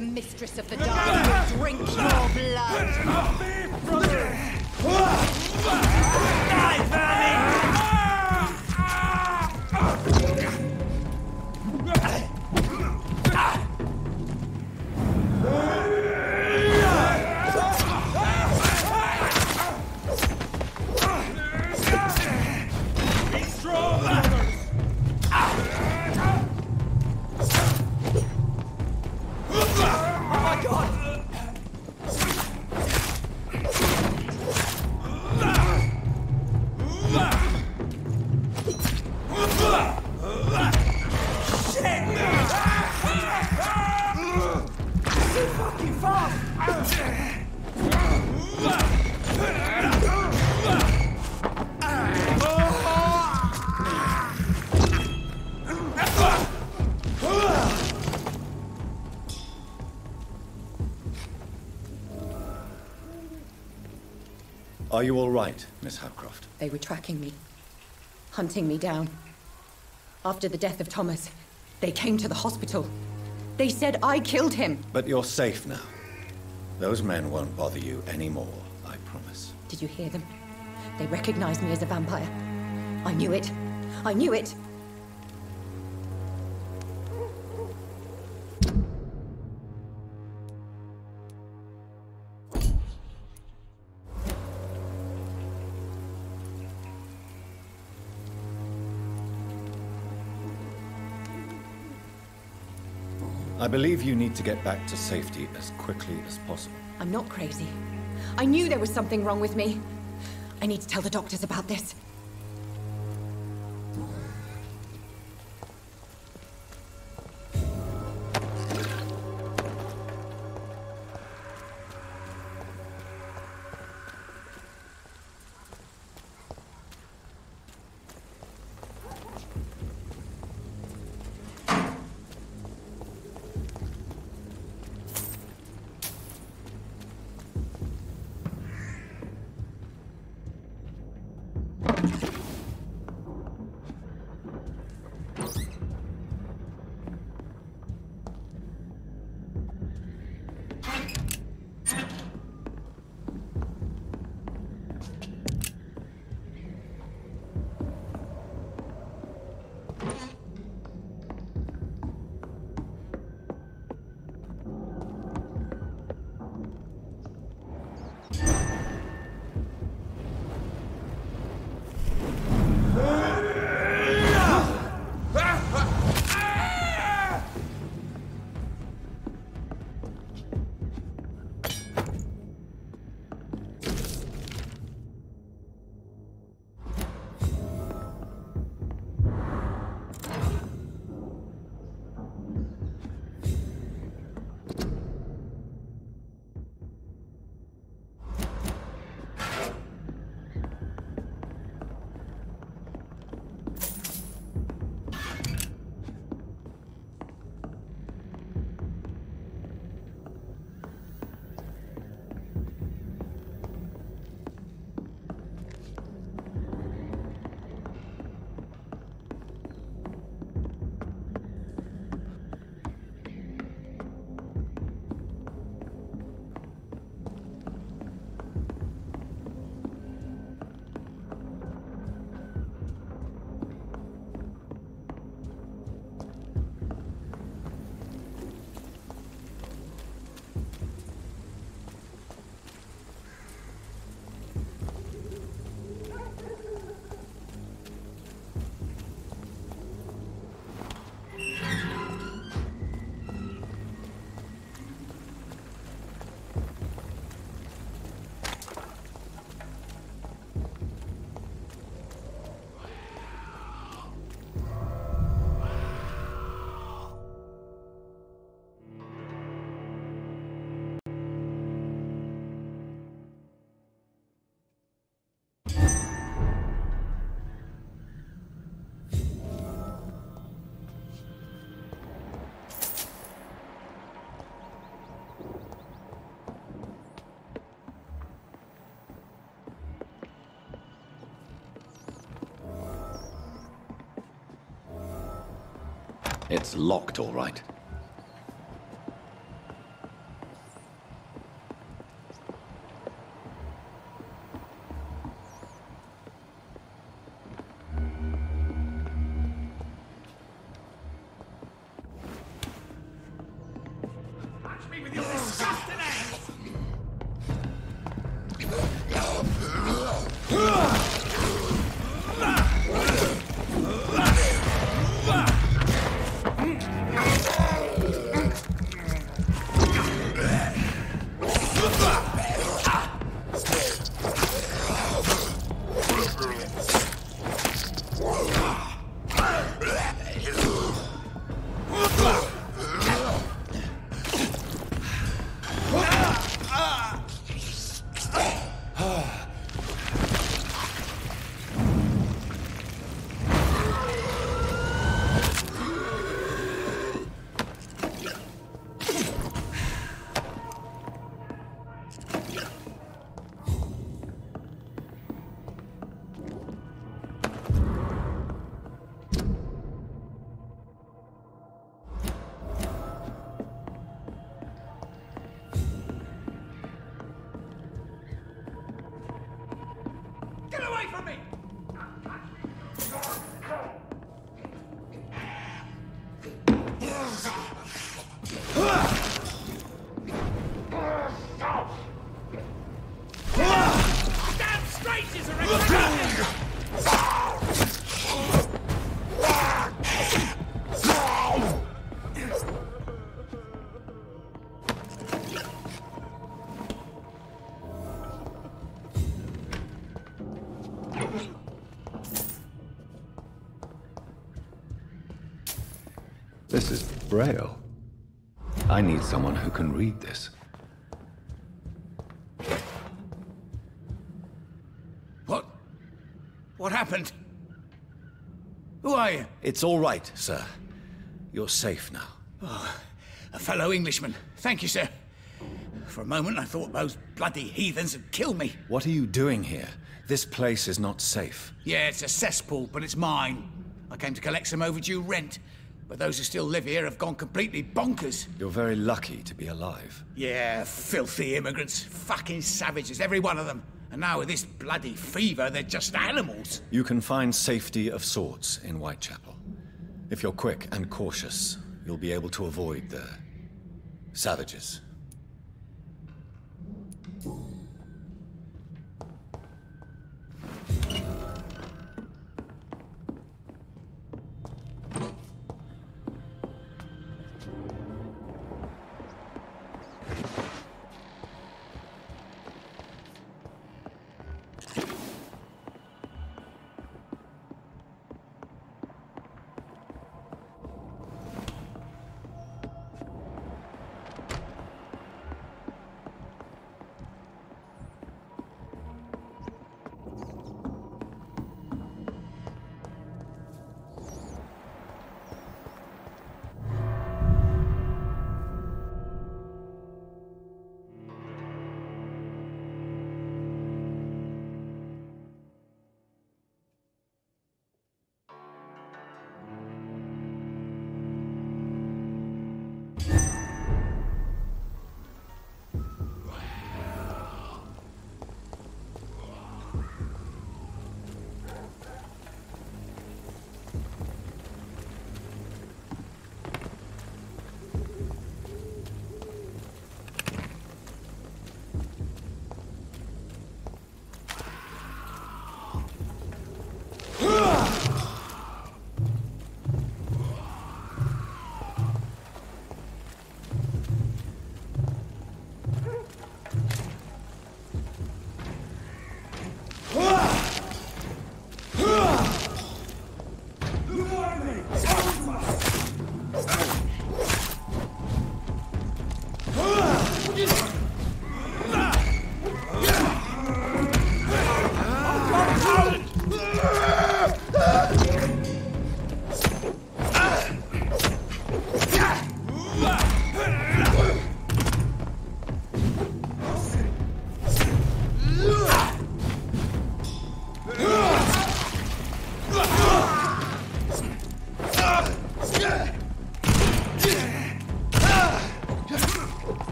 the Mistress of the Dark will drink your blood. Die, vermin! Are you all right, Miss Hapcroft? They were tracking me, hunting me down. After the death of Thomas, they came to the hospital. They said I killed him. But you're safe now. Those men won't bother you anymore, I promise. Did you hear them? They recognized me as a vampire. I knew it. I knew it. I believe you need to get back to safety as quickly as possible. I'm not crazy. I knew there was something wrong with me. I need to tell the doctors about this. It's locked, all right. This is Braille. I need someone who can read this. What happened? Who are you? It's all right, sir. You're safe now. Oh, a fellow Englishman. Thank you, sir. For a moment, I thought those bloody heathens had killed me. What are you doing here? This place is not safe. Yeah, it's a cesspool, but it's mine. I came to collect some overdue rent, but those who still live here have gone completely bonkers. You're very lucky to be alive. Yeah, filthy immigrants. Fucking savages, every one of them. And now with this bloody fever, they're just animals. You can find safety of sorts in Whitechapel. If you're quick and cautious, you'll be able to avoid the savages.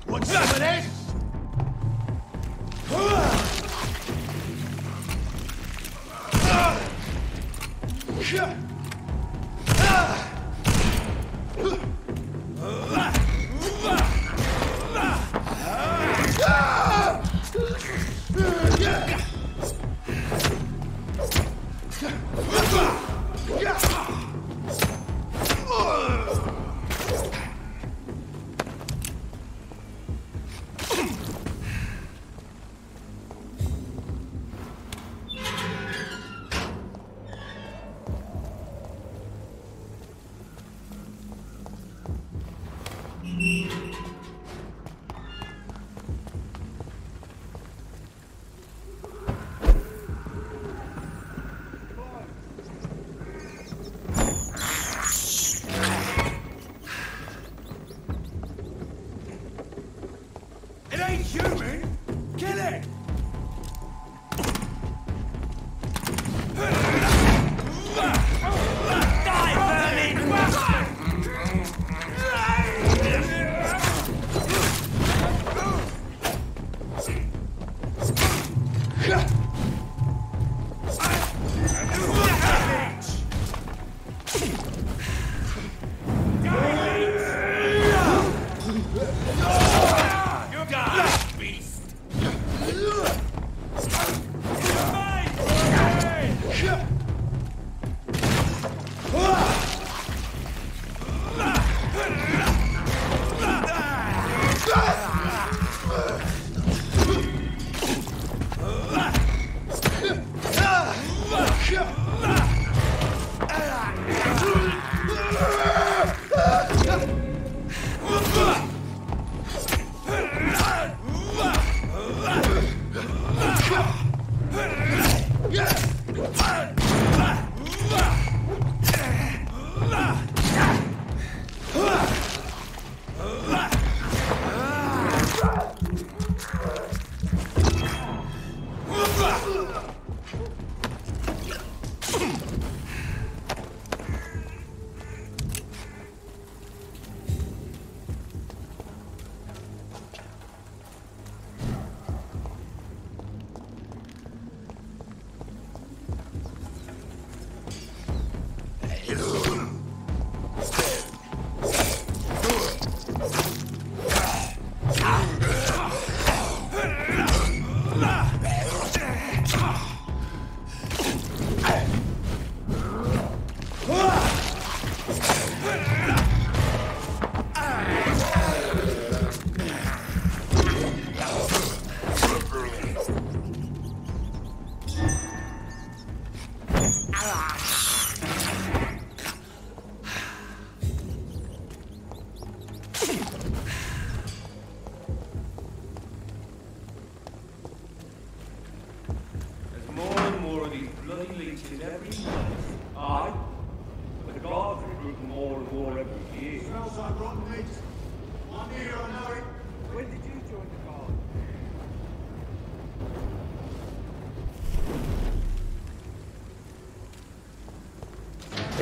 Want some of this? It ain't human! Kill it!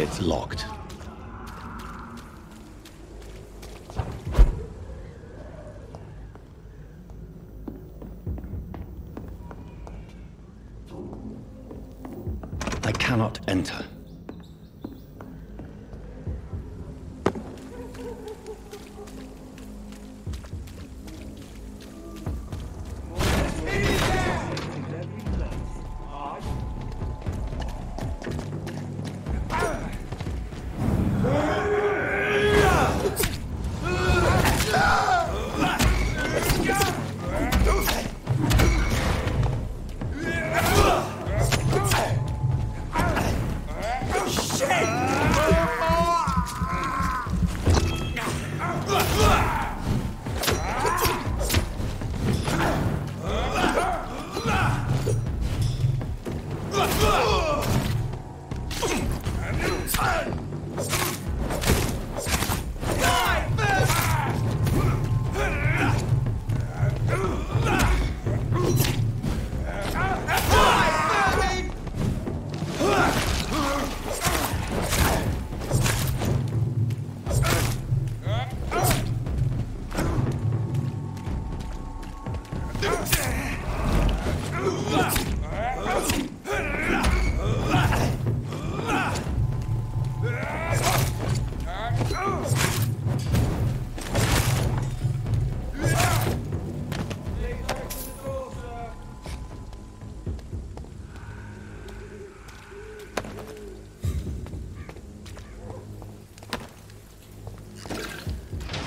It's locked. I cannot enter.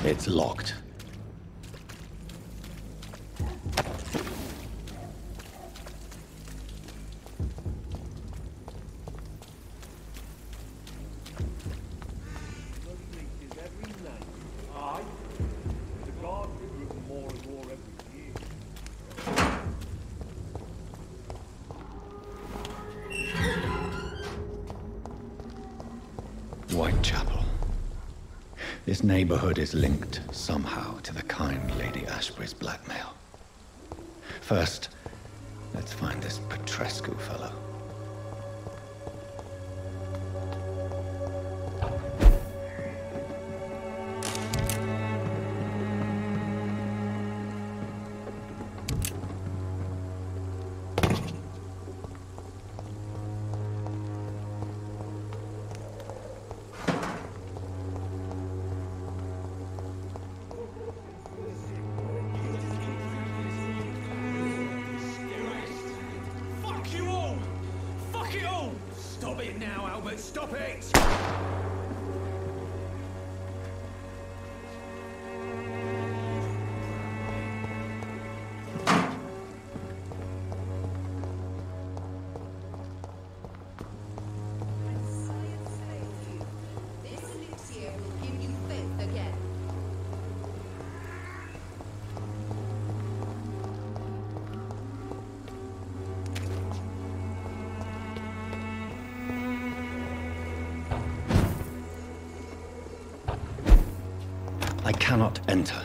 It's locked. Whitechapel. This neighborhood is linked somehow to the kind Lady Ashbury's blackmail. First, let's find this Petrescu fellow. Stop it now, Albert! Stop it! I cannot enter.